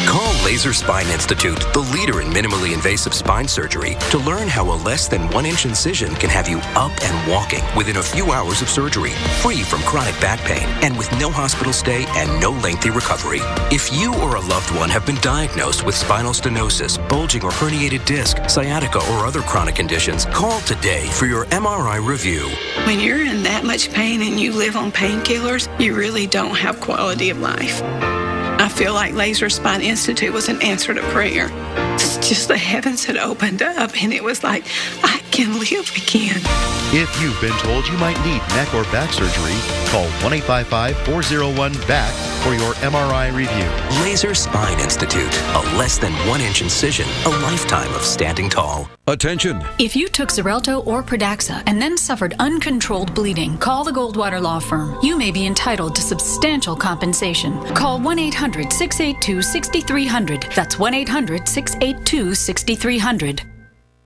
Speaker 10: Call Laser Spine Institute, the leader in minimally invasive spine surgery, to learn how a less than 1-inch incision can have you up and walking within a few hours of surgery, free from chronic back pain, and with no hospital stay and no lengthy recovery. If you or a loved one have been diagnosed with spinal stenosis, bulging or herniated disc, sciatica, or other chronic conditions, call today for your MRI review.
Speaker 11: When you're in that much pain and you live on painkillers, you really don't have quality of life. I feel like Laser Spine Institute was an answer to prayer. It's just the heavens had opened up, and it was like, I can live again.
Speaker 13: If you've been told you might need neck or back surgery, call 1-855-401-BACK for your MRI review.
Speaker 10: Laser Spine Institute, a less than 1-inch incision, a lifetime of standing tall.
Speaker 14: Attention! If you took Xarelto or Pradaxa and then suffered uncontrolled bleeding, call the Goldwater Law Firm. You may be entitled to substantial compensation. Call 1-800-682-6300. That's 1-800-682-6300.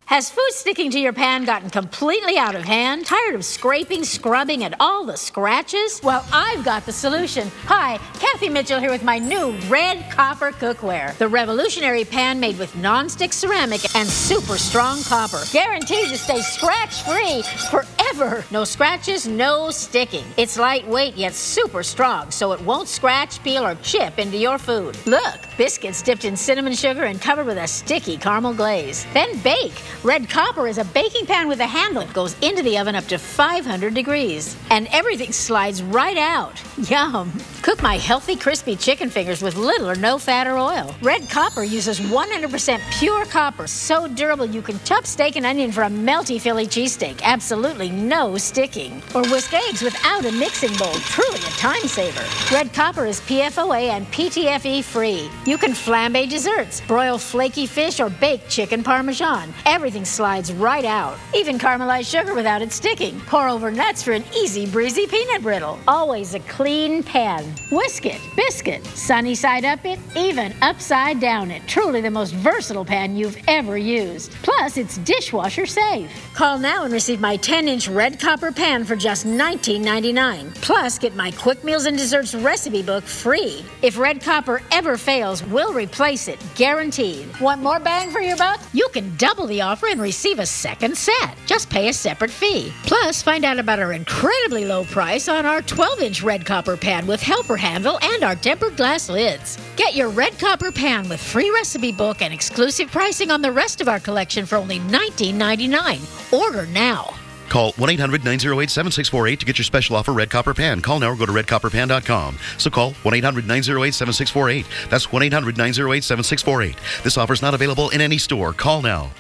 Speaker 16: Has food sticking to your pan gotten completely out of hand? Tired of scraping, scrubbing, and all the scratches? Well, I've got the solution. Hi, Kathy Mitchell here with my new Red Copper cookware. The revolutionary pan made with non-stick ceramic and super strong copper. Guaranteed to stay scratch-free forever. No scratches, no sticking. It's lightweight yet super strong, so it won't scratch, peel, or chip into your food. Look, biscuits dipped in cinnamon sugar and covered with a sticky caramel glaze. Then bake. Red Copper is a baking pan with a handle. It goes into the oven up to 500 degrees. And everything slides right out. Yum. Cook my healthy, crispy chicken fingers with little or no fat or oil. Red Copper uses 100% pure copper. So durable you can chop steak and onion for a melty Philly cheesesteak. Absolutely no sticking. Or whisk eggs without a mixing bowl. Truly a time saver. Red Copper is PFOA and PTFE free. You can flambe desserts, broil flaky fish, or bake chicken parmesan. Everything slides right out. Even caramelized sugar without it sticking. Pour over nuts for an easy breezy peanut brittle. Always a clean pan. Whisk it, biscuit, sunny side up it, even upside down it. Truly the most versatile pan you've ever used. Plus, it's dishwasher safe. Call now and receive my 10-inch Red Copper pan for just $19.99. Plus, get my Quick Meals and Desserts recipe book free. If Red Copper ever fails, we'll replace it, guaranteed. Want more bang for your buck? You can double the offer and receive a second set. Just pay a separate fee. Plus, find out about our incredibly low price on our 12-inch Red Copper pan with helper handle and our tempered glass lids. Get your Red Copper pan with free recipe book and exclusive pricing on the rest of our collection for only $19.99. Order now.
Speaker 13: Call 1-800-908-7648 to get your special offer Red Copper Pan. Call now or go to redcopperpan.com. So call 1-800-908-7648. That's 1-800-908-7648. This offer is not available in any store. Call now.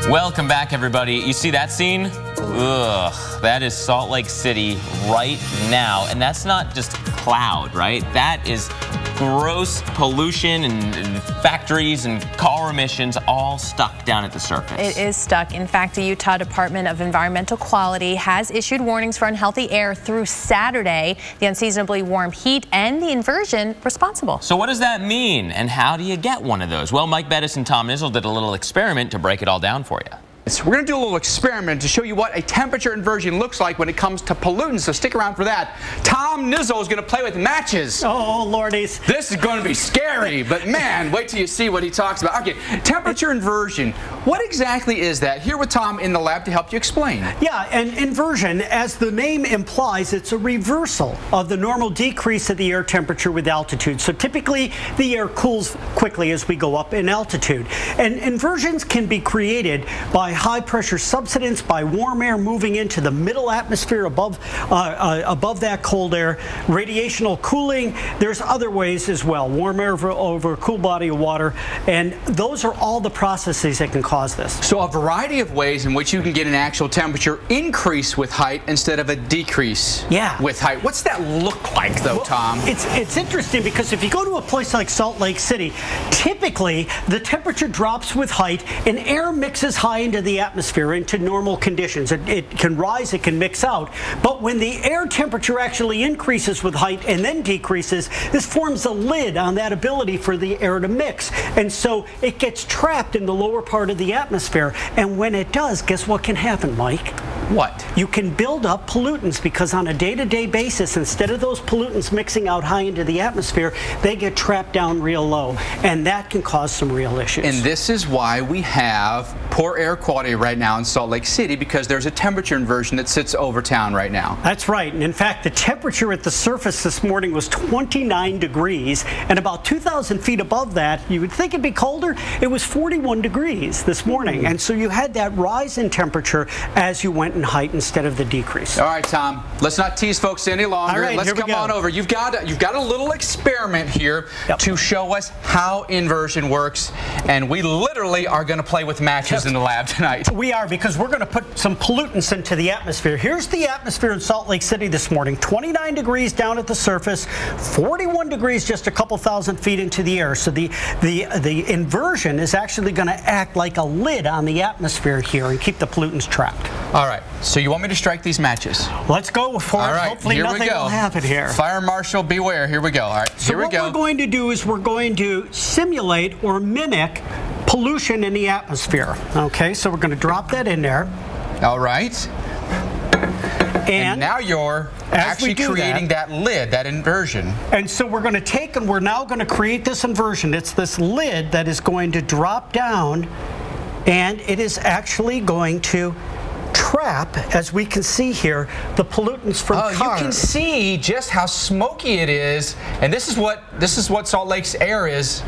Speaker 5: Welcome back, everybody. You see that scene? Ugh, that is Salt Lake City right now. And that's not just cloud, right? That is gross pollution and factories and car emissions all stuck down at the surface.
Speaker 1: It is stuck. In fact, the Utah Department of Environmental Quality has issued warnings for unhealthy air through Saturday. The unseasonably warm heat and the inversion responsible.
Speaker 5: So what does that mean, and how do you get one of those? Well, Mike Bettis and Tom Izzo did a little experiment to break it all down for you.
Speaker 4: We're going to do a little experiment to show you what a temperature inversion looks like when it comes to pollutants, so stick around for that. Tom Nizzo is going to play with matches.
Speaker 15: Oh, lordies.
Speaker 4: This is going to be scary, but man, wait till you see what he talks about. Okay, temperature inversion. What exactly is that? Here with Tom in the lab to help you explain.
Speaker 15: Yeah, and inversion, as the name implies, it's a reversal of the normal decrease of the air temperature with altitude. So typically, the air cools quickly as we go up in altitude. And inversions can be created by high pressure subsidence, by warm air moving into the middle atmosphere above that cold air, radiational cooling. There's other ways as well, warm air over a cool body of water, and those are all the processes that can cause this.
Speaker 4: So a variety of ways in which you can get an actual temperature increase with height instead of a decrease with height. What's that look like though, Tom?
Speaker 15: It's interesting because if you go to a place like Salt Lake City, typically the temperature drops with height and air mixes high into the atmosphere, into normal conditions. It can rise, it can mix out, but when the air temperature actually increases with height and then decreases, this forms a lid on that ability for the air to mix, and so it gets trapped in the lower part of the atmosphere. And when it does, guess what can happen, Mike?
Speaker 4: What?
Speaker 15: You can build up pollutants, because on a day-to-day basis, instead of those pollutants mixing out high into the atmosphere, they get trapped down real low, and that can cause some real issues.
Speaker 4: And this is why we have poor air quality right now in Salt Lake City, because there's a temperature inversion that sits over town right now.
Speaker 15: That's right, and in fact, the temperature at the surface this morning was 29 degrees, and about 2,000 feet above that, you would think it'd be colder, it was 41 degrees this morning, and so you had that rise in temperature as you went in height instead of the decrease.
Speaker 4: All right, Tom, let's not tease folks any longer.
Speaker 15: All right,
Speaker 4: let's come on over. You've got a little experiment here to show us how inversion works, and we literally are going to play with matches in the lab tonight.
Speaker 15: We are, because we're going to put some pollutants into the atmosphere. Here's the atmosphere in Salt Lake City this morning. 29 degrees down at the surface, 41 degrees just a couple thousand feet into the air. So the inversion is actually going to act like a lid on the atmosphere here and keep the pollutants trapped.
Speaker 4: All right, so you want me to strike these matches?
Speaker 15: Let's go for it.
Speaker 4: All right,
Speaker 15: hopefully
Speaker 4: here
Speaker 15: nothing
Speaker 4: we go.
Speaker 15: will happen here.
Speaker 4: Fire Marshal, beware. Here we go. All right,
Speaker 15: so
Speaker 4: here we go.
Speaker 15: What we're going to do is we're going to simulate or mimic pollution in the atmosphere. Okay, so we're going to drop that in there.
Speaker 4: All right. And now you're actually creating that lid, that inversion.
Speaker 15: And so we're going to take, and we're now going to create this inversion. It's this lid that is going to drop down, and it is actually going to trap, as we can see here, the pollutants from cars.
Speaker 4: You can see just how smoky it is, and this is what Salt Lake's air is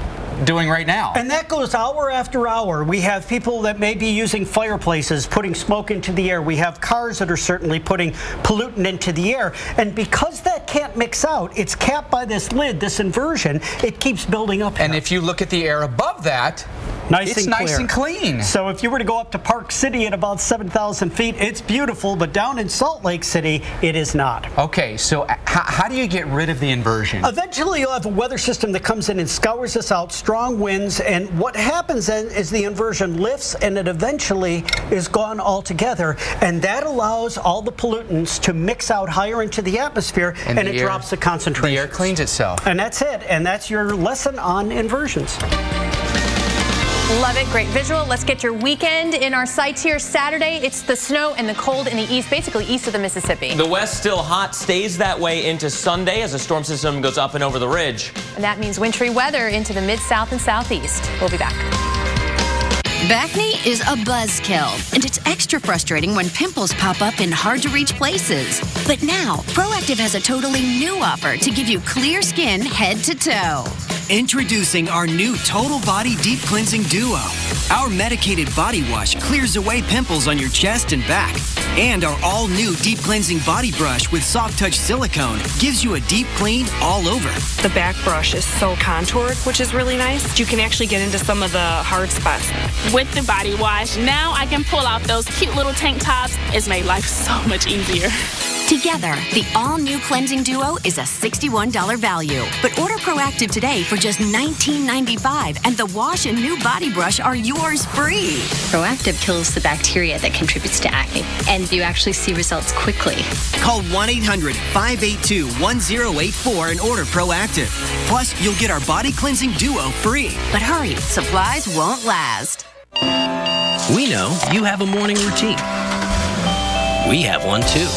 Speaker 4: doing right now.
Speaker 15: And that goes hour after hour. We have people that may be using fireplaces, putting smoke into the air. We have cars that are certainly putting pollutant into the air. And because that can't mix out, it's capped by this lid, this inversion, it keeps building up here.
Speaker 4: And if you look at the air above that,
Speaker 15: it's
Speaker 4: nice and clean.
Speaker 15: So if you were to go up to Park City at about 7,000 feet, it's beautiful, but down in Salt Lake City, it is not.
Speaker 4: Okay, so how do you get rid of the inversion?
Speaker 15: Eventually, you'll have a weather system that comes in and scours this out, strong winds, and what happens then is the inversion lifts and it eventually is gone altogether, and that allows all the pollutants to mix out higher into the atmosphere, and it drops the concentration.
Speaker 4: The air cleans itself.
Speaker 15: And that's it, and that's your lesson on inversions.
Speaker 1: Love it. Great visual. Let's get your weekend in our sights here. Saturday, it's the snow and the cold in the east, basically east of the Mississippi.
Speaker 5: The west still hot, stays that way into Sunday as a storm system goes up and over the ridge.
Speaker 1: And that means wintry weather into the mid-south and southeast. We'll be back.
Speaker 18: Acne is a buzzkill, and it's extra frustrating when pimples pop up in hard-to-reach places. But now, Proactive has a totally new offer to give you clear skin head to toe.
Speaker 19: Introducing our new Total Body Deep Cleansing Duo. Our medicated body wash clears away pimples on your chest and back. And our all-new Deep Cleansing Body Brush with Soft Touch Silicone gives you a deep clean all over.
Speaker 20: The back brush is so contoured, which is really nice. You can actually get into some of the hard spots.
Speaker 22: With the body wash, now I can pull out those cute little tank tops. It's made life so much easier.
Speaker 18: Together, the all-new Cleansing Duo is a $61 value. But order Proactive today for just $19.95, and the wash and new body brush are yours free.
Speaker 23: Proactive kills the bacteria that contributes to acne, and you actually see results quickly.
Speaker 19: Call 1-800-582-1084 and order Proactive. Plus, you'll get our Body Cleansing Duo free.
Speaker 18: But hurry, supplies won't last.
Speaker 2: We know you have a morning routine. We have one too.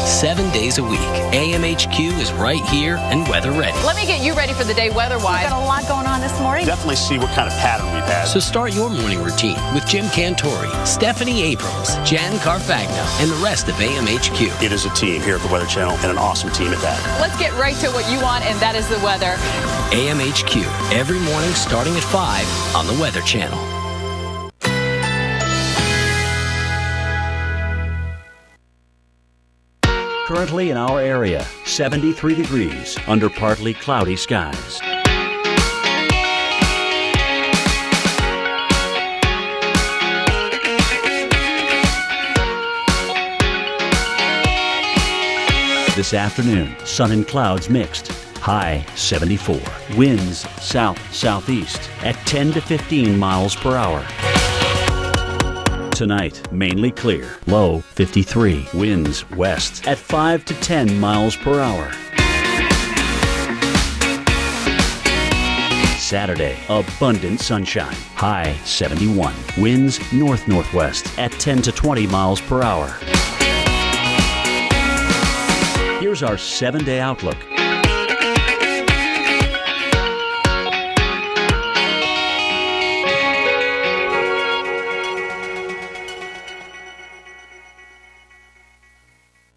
Speaker 2: 7 days a week, AMHQ is right here and weather ready.
Speaker 7: Let me get you ready for the day weather-wise.
Speaker 6: We've got a lot going on this morning.
Speaker 17: Definitely see what kind of pattern we've had.
Speaker 2: So start your morning routine with Jim Cantori, Stephanie Abrams, Jan Carfagna, and the rest of AMHQ.
Speaker 17: It is a team here at the Weather Channel, and an awesome team at that.
Speaker 7: Let's get right to what you want, and that is the weather.
Speaker 2: AMHQ, every morning starting at 5 on the Weather Channel.
Speaker 12: Currently in our area, 73 degrees under partly cloudy skies. This afternoon, sun and clouds mixed. High 74. Winds south-southeast at 10 to 15 miles per hour. Tonight, mainly clear. Low 53. Winds west at 5 to 10 miles per hour. Saturday, abundant sunshine. High 71. Winds north-northwest at 10 to 20 miles per hour. Here's our 7-day outlook.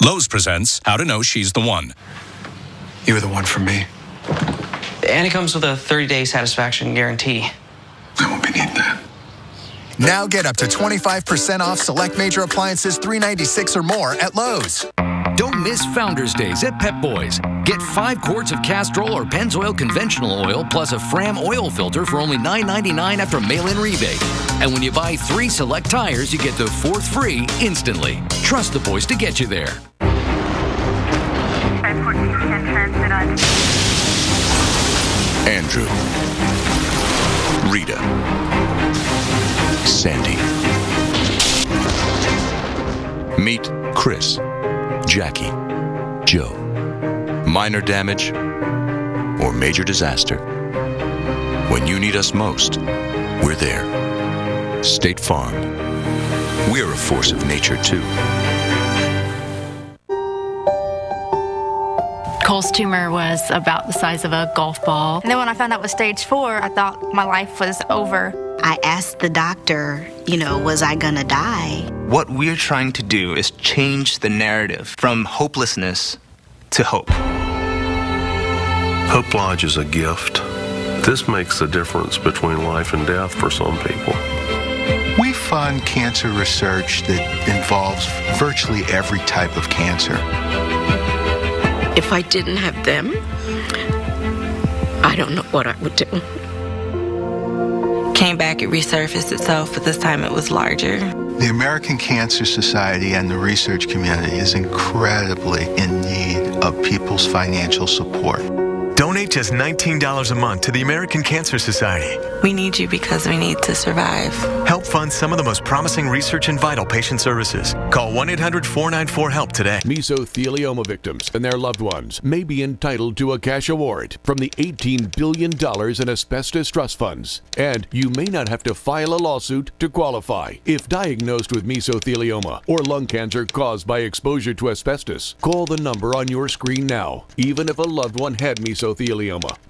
Speaker 3: Lowe's presents How to Know She's the One.
Speaker 24: You were the one for me.
Speaker 25: And it comes with a 30-day satisfaction guarantee.
Speaker 24: I won't be needing that.
Speaker 26: Now get up to 25% off select major appliances $396 or more at Lowe's.
Speaker 27: Don't miss Founders Days at Pep Boys. Get 5 quarts of Castrol or Pennzoil conventional oil plus a Fram oil filter for only $9.99 after mail-in rebate. And when you buy 3 select tires, you get the 4th free instantly. Trust the boys to get you there.
Speaker 28: Andrew, Rita, Sandy. Meet Chris, Jackie, Joe. Minor damage or major disaster. When you need us most, we're there. State Farm. We're a force of nature, too.
Speaker 29: Cole's tumor was about the size of a golf ball. And then when I found out it was stage 4, I thought my life was over.
Speaker 30: I asked the doctor, was I gonna die?
Speaker 31: What we're trying to do is change the narrative from hopelessness to hope.
Speaker 9: Hope Lodge is a gift. This makes the difference between life and death for some people.
Speaker 32: We fund cancer research that involves virtually every type of cancer.
Speaker 11: If I didn't have them, I don't know what I would do.
Speaker 30: Came back, it resurfaced itself, but this time it was larger.
Speaker 32: The American Cancer Society and the research community is incredibly in need of people's financial support.
Speaker 33: Donate just $19 a month to the American Cancer Society.
Speaker 30: We need you because we need to survive.
Speaker 33: Help fund some of the most promising research and vital patient services. Call 1-800-494-HELP today.
Speaker 34: Mesothelioma victims and their loved ones may be entitled to a cash award from the $18 billion in asbestos trust funds. And you may not have to file a lawsuit to qualify. If diagnosed with mesothelioma or lung cancer caused by exposure to asbestos, call the number on your screen now. Even if a loved one had mesothelioma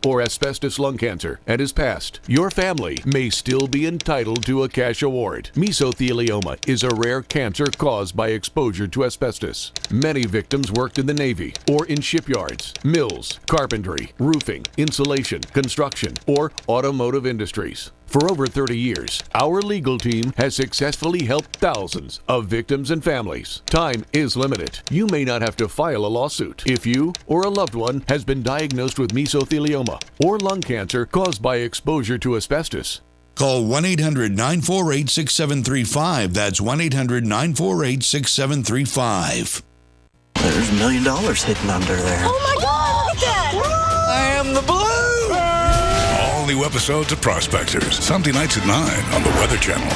Speaker 34: or asbestos lung cancer and is passed, your family may still be entitled to a cash award. Mesothelioma is a rare cancer caused by exposure to asbestos. Many victims worked in the Navy or in shipyards, mills, carpentry, roofing, insulation, construction, or automotive industries. For over 30 years, our legal team has successfully helped thousands of victims and families. Time is limited. You may not have to file a lawsuit if you or a loved one has been diagnosed with mesothelioma or lung cancer caused by exposure to asbestos.
Speaker 35: Call 1-800-948-6735. That's 1-800-948-6735.
Speaker 36: There's $1 million hidden under there.
Speaker 30: Oh my God, look at that!
Speaker 36: I am the blue!
Speaker 28: All new episodes of Prospectors, Sunday nights at 9 on the Weather Channel.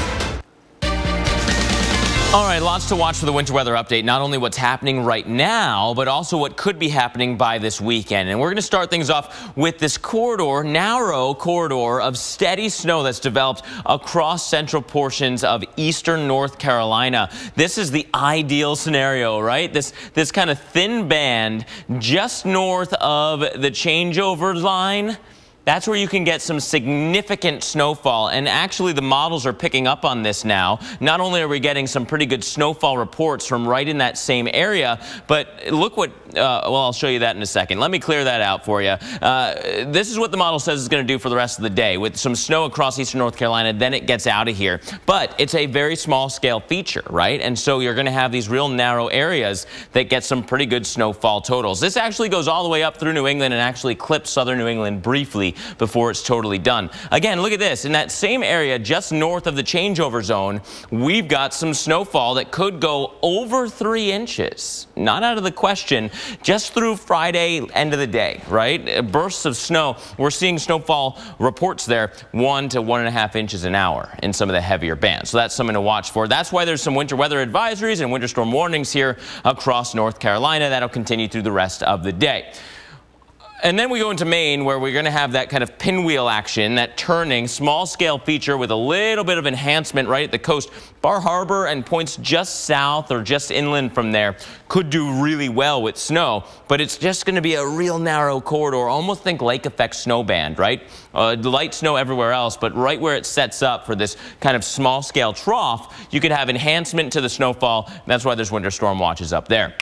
Speaker 1: All right, lots to watch for the winter weather update. Not only what's happening right now, but also what could be happening by this weekend. And we're going to start things off with this corridor, narrow corridor of steady snow that's developed across central portions of eastern North Carolina. This is the ideal scenario, right? This kind of thin band just north of the changeover line. That's where you can get some significant snowfall, and actually the models are picking up on this now. Not only are we getting some pretty good snowfall reports from right in that same area, but look what, well, I'll show you that in a second. Let me clear that out for you. This is what the model says it's going to do for the rest of the day, with some snow across eastern North Carolina, then it gets out of here. But it's a very small scale feature, right? And so you're going to have these real narrow areas that get some pretty good snowfall totals. This actually goes all the way up through New England and actually clips southern New England briefly before it's totally done. Again, look at this. In that same area just north of the changeover zone, we've got some snowfall that could go over 3 inches. Not out of the question, just through Friday, end of the day, right? Bursts of snow. We're seeing snowfall reports there 1 to 1.5 inches an hour in some of the heavier bands. So that's something to watch for. That's why there's some winter weather advisories and winter storm warnings here across North Carolina. That'll continue through the rest of the day. And then we go into Maine, where we're going to have that kind of pinwheel action, that turning, small-scale feature with a little bit of enhancement right at the coast. Bar Harbor and points just south or just inland from there could do really well with snow, but it's just going to be a real narrow corridor. Almost think lake effect snow band, right? Light snow everywhere else, but right where it sets up for this kind of small-scale trough, you could have enhancement to the snowfall. That's why there's winter storm watches up there.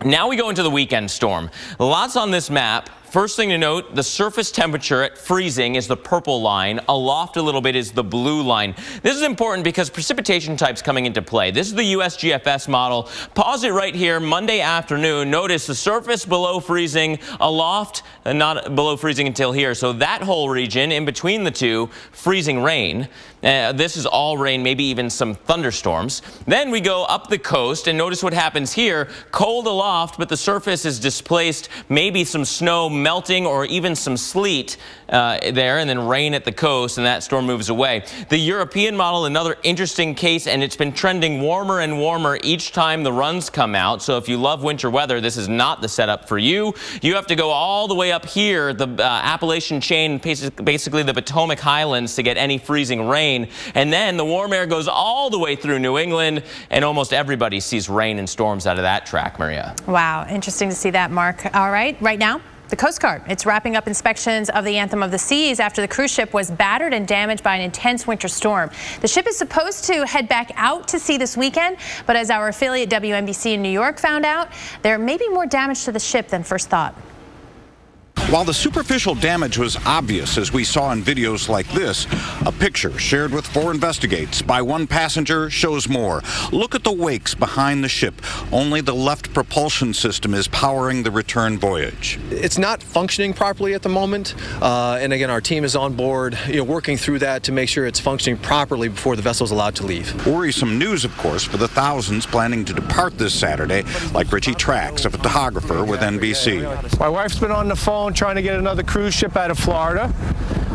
Speaker 1: Now we go into the weekend storm. Lots on this map. First thing to note, the surface temperature at freezing is the purple line. Aloft a little bit is the blue line. This is important because precipitation type's coming into play. This is the USGFS model. Pause it right here, Monday afternoon. Notice the surface below freezing, aloft not below freezing until here. So that whole region in between the two, freezing rain. This is all rain, maybe even some thunderstorms. Then we go up the coast and notice what happens here. Cold aloft, but the surface is displaced, maybe some snow melting or even some sleet there, and then rain at the coast, and that storm moves away. The European model, another interesting case, and it's been trending warmer and warmer each time the runs come out. So if you love winter weather, this is not the setup for you. You have to go all the way up here, the Appalachian chain, basically the Potomac Highlands, to get any freezing rain. And then the warm air goes all the way through New England, and almost everybody sees rain and storms out of that track, Maria.
Speaker 4: Wow, interesting to see that, Mark. All right, right now, the Coast Guard. It's wrapping up inspections of the Anthem of the Seas after the cruise ship was battered and damaged by an intense winter storm. The ship is supposed to head back out to sea this weekend, but as our affiliate WNBC in New York found out, there may be more damage to the ship than first thought.
Speaker 5: While the superficial damage was obvious, as we saw in videos like this, a picture shared with 4 Investigates by one passenger shows more. Look at the wakes behind the ship. Only the left propulsion system is powering the return voyage.
Speaker 6: It's not functioning properly at the moment, and again, our team is on board, working through that to make sure it's functioning properly before the vessel is allowed to leave.
Speaker 5: Worrisome news, of course, for the thousands planning to depart this Saturday, like Richie Trax, a photographer with NBC.
Speaker 8: My wife's been on the phone trying to get another cruise ship out of Florida,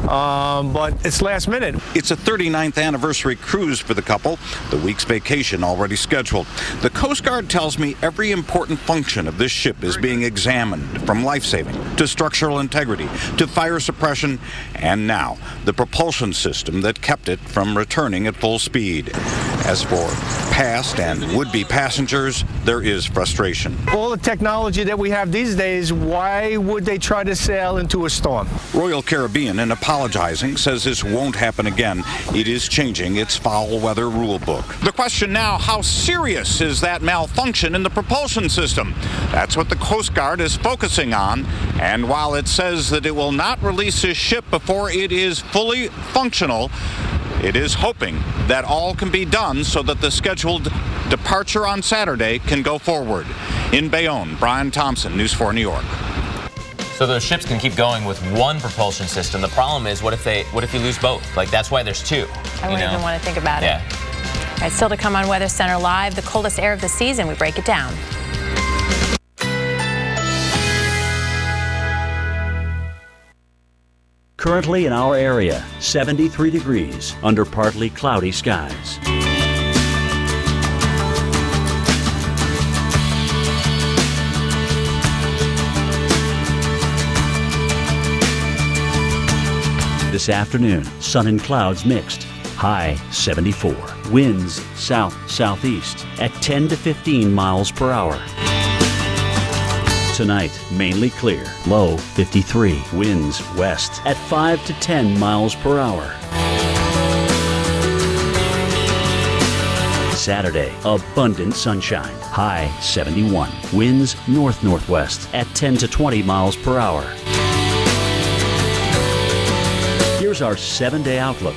Speaker 8: but it's last minute.
Speaker 5: It's a 39th anniversary cruise for the couple, the week's vacation already scheduled. The Coast Guard tells me every important function of this ship is being examined, from life-saving to structural integrity to fire suppression, and now the propulsion system that kept it from returning at full speed. As for past and would-be passengers, there is frustration.
Speaker 8: All the technology that we have these days, why would they try to sail into a storm?
Speaker 5: Royal Caribbean, in apologizing, says this won't happen again. It is changing its foul weather rule book. The question now, how serious is that malfunction in the propulsion system? That's what the Coast Guard is focusing on. And while it says that it will not release this ship before it is fully functional, it is hoping that all can be done so that the scheduled departure on Saturday can go forward. In Bayonne, Brian Thompson, News 4 New York.
Speaker 1: So those ships can keep going with one propulsion system. The problem is, what if you lose both? Like, that's why there's 2.
Speaker 4: I wouldn't even want to think about it.
Speaker 1: Yeah.
Speaker 4: All right, still to come on Weather Center Live, the coldest air of the season. We break it down.
Speaker 12: Currently in our area, 73 degrees under partly cloudy skies. This afternoon, sun and clouds mixed. High 74. Winds south-southeast at 10 to 15 miles per hour. Tonight, mainly clear. Low 53. Winds west at 5 to 10 miles per hour. Saturday, abundant sunshine. High 71. Winds north-northwest at 10 to 20 miles per hour. Here's our 7-day outlook.